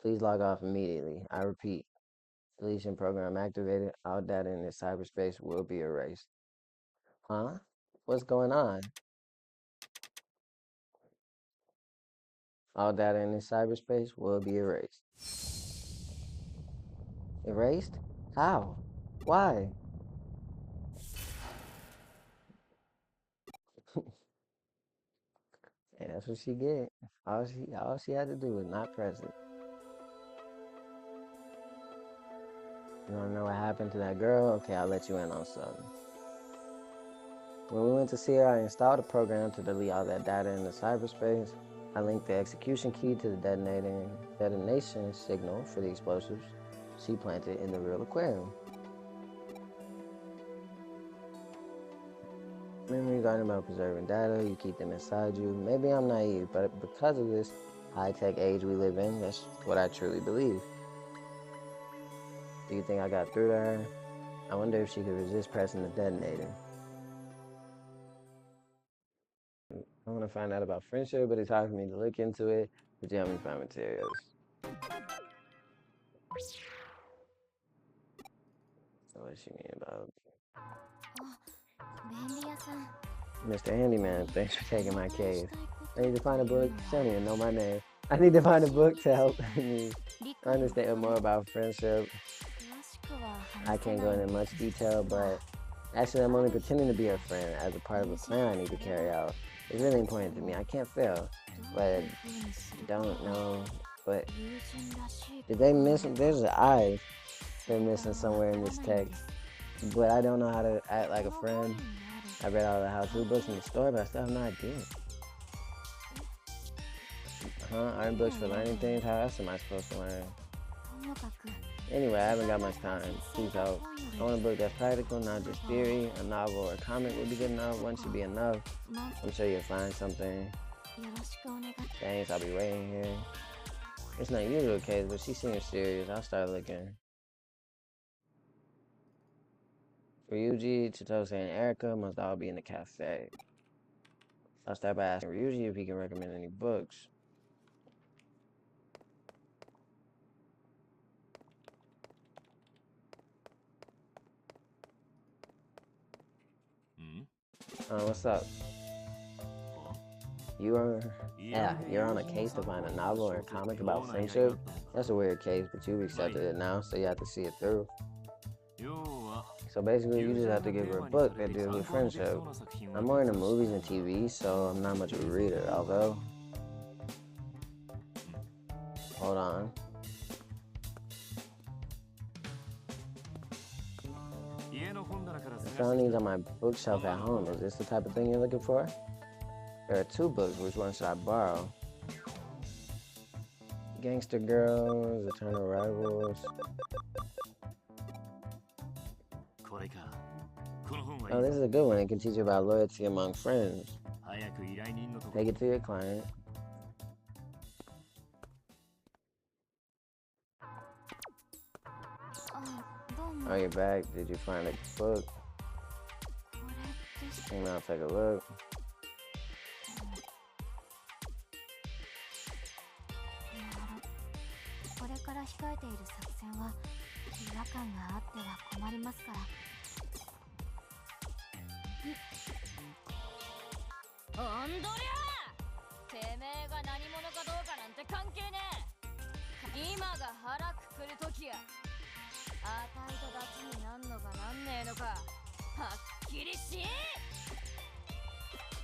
Please log off immediately. I repeat. Deletion program activated. All data in this cyberspace will be erased. Huh? What's going on? All data in this cyberspace will be erased. Erased? How? Why? And that's what she get. All she had to do was not press it. You wanna know what happened to that girl? Okay, I'll let you in on something. When we went to see her, I installed a program to delete all that data in the cyberspace. I linked the execution key to the detonation signal for the explosives she planted in the real aquarium. Memories aren't about preserving data, you keep them inside you. Maybe I'm naive, but because of this high-tech age we live in, that's what I truly believe. Do you think I got through to her? I wonder if she could resist pressing the detonator. I want to find out about friendship, but it's hard for me to look into it. Could you help me find materials? So what she mean about Mr. Handyman? Thanks for taking my case. I need to find a book. She don't even know my name. I need to find a book to help me understand more about friendship. I can't go into much detail, but actually I'm only pretending to be her friend as a part of a plan I need to carry out. It's really important to me. I can't fail, but don't know. But did they miss? There's an I they're missing somewhere in this text, but I don't know how to act like a friend. I read all the how-to books in the store, but I still have no idea. Aren't books for learning things? How else am I supposed to learn? Anyway, I haven't got much time. Please help. I want a book that's practical, not just theory. A novel or a comic would be good enough. One should be enough. I'm sure you'll find something. Thanks, I'll be waiting here. It's not usual case, but she seems serious. I'll start looking. Ryuji, Chitose, and Erica must all be in the cafe. I'll start by asking Ryuji if he can recommend any books. What's up? You're on a case to find a novel or a comic about friendship? That's a weird case, but you've accepted it now, so you have to see it through. So basically, you just have to give her a book that deals with friendship. I'm more into movies and TV, so I'm not much of a reader, although... Hold on. I found these on my bookshelf at home. Is this the type of thing you're looking for? There are 2 books. Which one should I borrow? Gangster Girls, Eternal Rivals. Oh, this is a good one. It can teach you about loyalty among friends. Take it to your client. Oh, you're back. Did you find a book? And I'll take a look.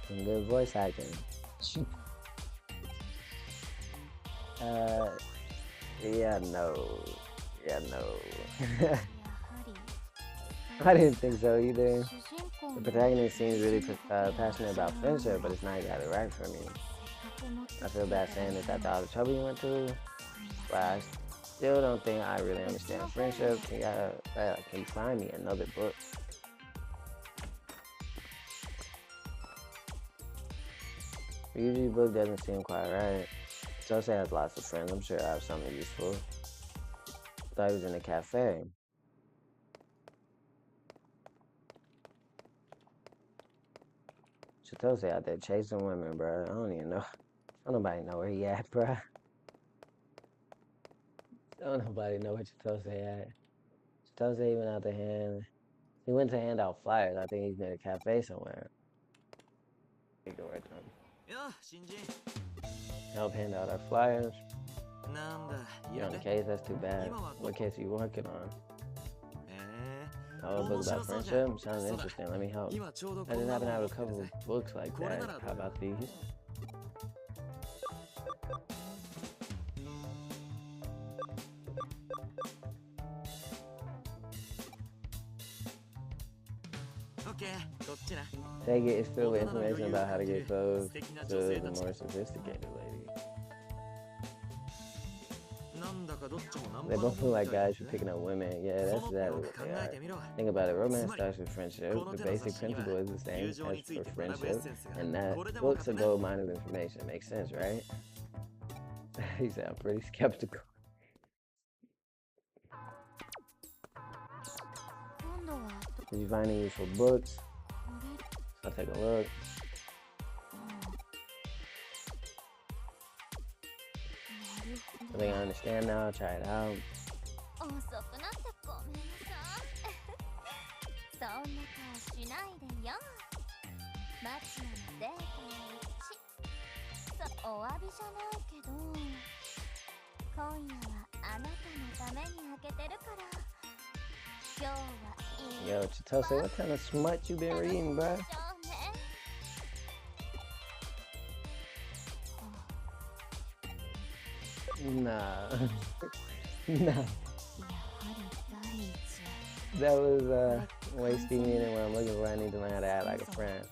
Some good voice acting. Yeah, no. I didn't think so either. The protagonist seems really passionate about friendship, but it's not exactly right for me. I feel bad saying this after all the trouble you went through, but I still don't think I really understand friendship. Can you find me another book? Ryuji's book doesn't seem quite right. Jose has lots of friends. I'm sure I have something useful. Thought he was in a cafe. Chitose out there chasing women, bro. I don't even know. Don't nobody know where he at, bro. Don't nobody know where Chitose at. Chitose even out the hand. He went to hand out flyers. I think he's near a cafe somewhere. We go right to him. Help hand out our flyers. You're on the case? That's too bad. What case are you working on? Oh, a book about friendship? Sounds interesting. Let me help. I just happen to have a couple of books like that. How about these? Take it, it's filled with information about how to get close to the more sophisticated lady. They both look like guys for picking up women. Yeah, that's exactly what they are. Think about it, romance starts with friendship. The basic principle is the same as for friendship, and that book's a gold mine of information. Makes sense, right? He said, I'm pretty skeptical. Did you find any useful books? I'll take a look. I think I understand now. I'll try it out. Yo, Chitose, what kind of smut you been reading, bruh? Nah. Nah. That was wasting me, and what I'm looking for, I need to learn how to act like a friend.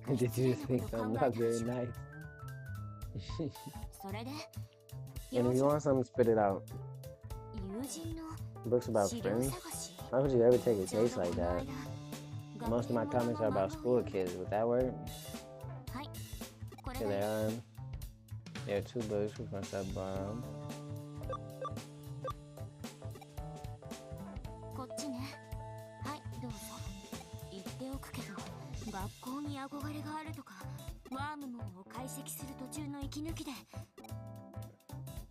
Did you just think something not very nice? And if you want something, spit it out. Books about friends? Why would you ever take a case like that? Most of my comments are about school kids. Would that work? Here they are. There are 2 books we must have borrowed.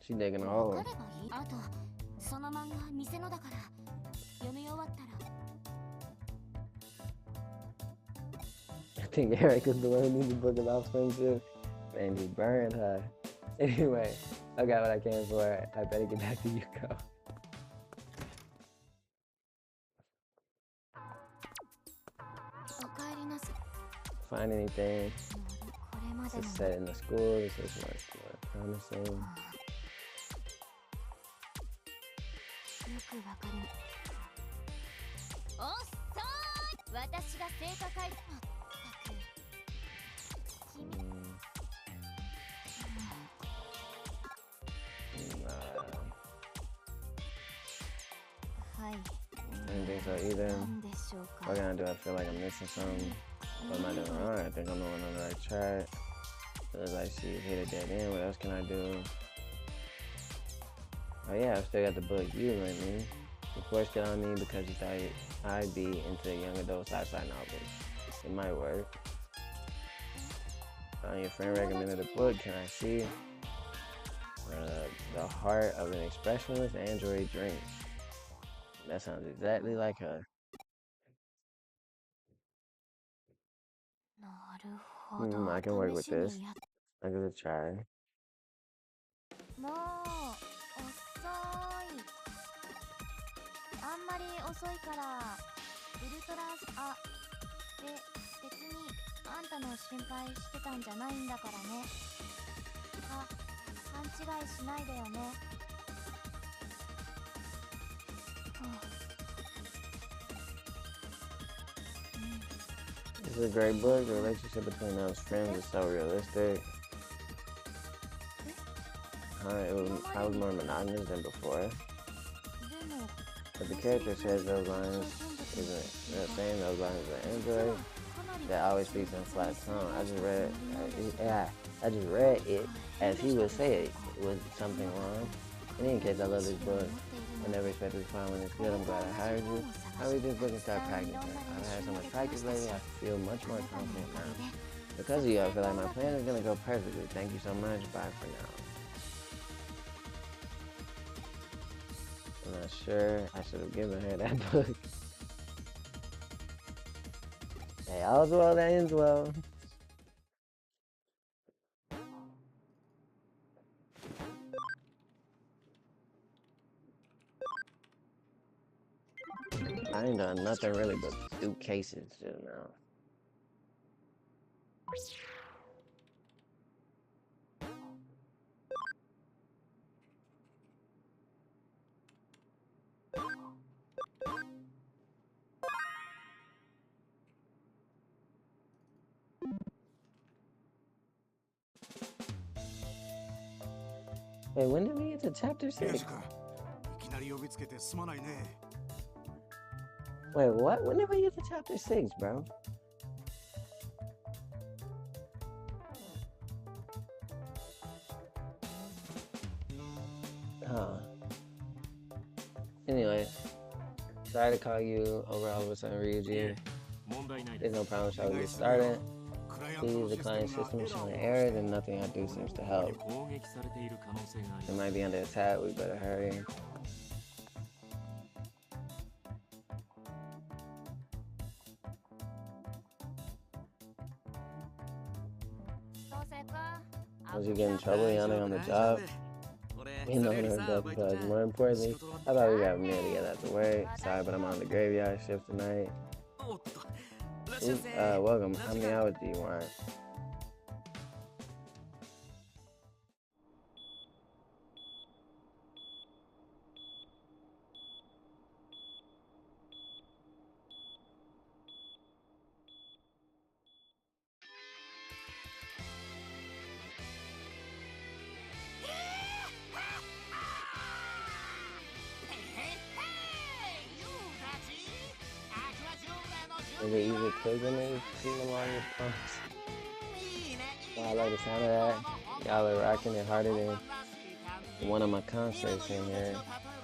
She digging a hole. I think Eric is the one who needs a book about friendship. Man, you burned her. Anyway, I got what I came for. I better get back to Yuuko. Find anything. This is set in the school. This is more promising. I didn't think so either. What can I do? I feel like I'm missing something. What am I doing wrong? I think I'm the one on the right track. Feels like she hit a dead end. What else can I do? Oh yeah, I still got the book you lent me. You forced it on me because you thought I'd be into young adult sci-fi novels. It might work. Your friend recommended a book. Can I see? The Heart of an Expressionless Android Dream. That sounds exactly like her. I can work with this. I'll give it a try. This is a great book. The relationship between those friends is so realistic. I was more monogamous than before. But the character says those lines isn't saying those lines are Android that always speaks in flat tone. I just read it as he would say it. It was something wrong. In any case, I love this book. I never expected to find one this good. I'm glad I hired you. I read this book and start practicing. I've had so much practice lately, I feel much more confident now. Because of you, I feel like my plan is going to go perfectly. Thank you so much. Bye for now. I'm not sure. I should have given her that book. Hey, all's well that ends well. I ain't done nothing really but do cases just now. Wait, when did we get to chapter 6? Wait, what? When did we get to chapter 6, bro? Huh. Anyways, sorry to call you over all of a sudden, Ryuji. There's no problem, shall we get started? Please, the client system is showing errors and nothing I do seems to help. It might be under attack, we better hurry. Was you getting in trouble yawning on the job? You know, because more importantly, I thought we got a meal together after work. Sorry, but I'm on the graveyard shift tonight. Oops, welcome. How many hours do you want? Nigga easy pilgrimage to the longest promise. I like the sound of that. Y'all are rocking it harder than one of my concerts in here.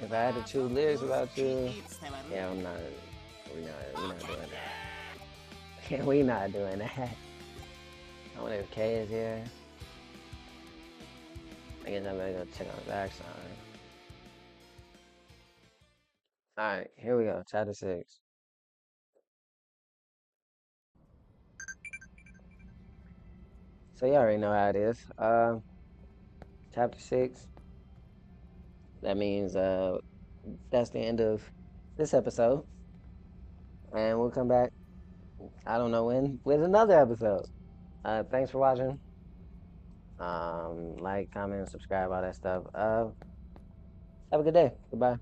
If I had to choose lyrics about you, yeah, I'm not. We're not doing that. We not doing that. I wonder if K is here. I guess I better go check on the backside. Alright, here we go. Chapter 6. So you already know how it is. Chapter 6. That means that's the end of this episode. And we'll come back, I don't know when, with another episode. Thanks for watching. Like, comment, subscribe, all that stuff. Have a good day. Goodbye.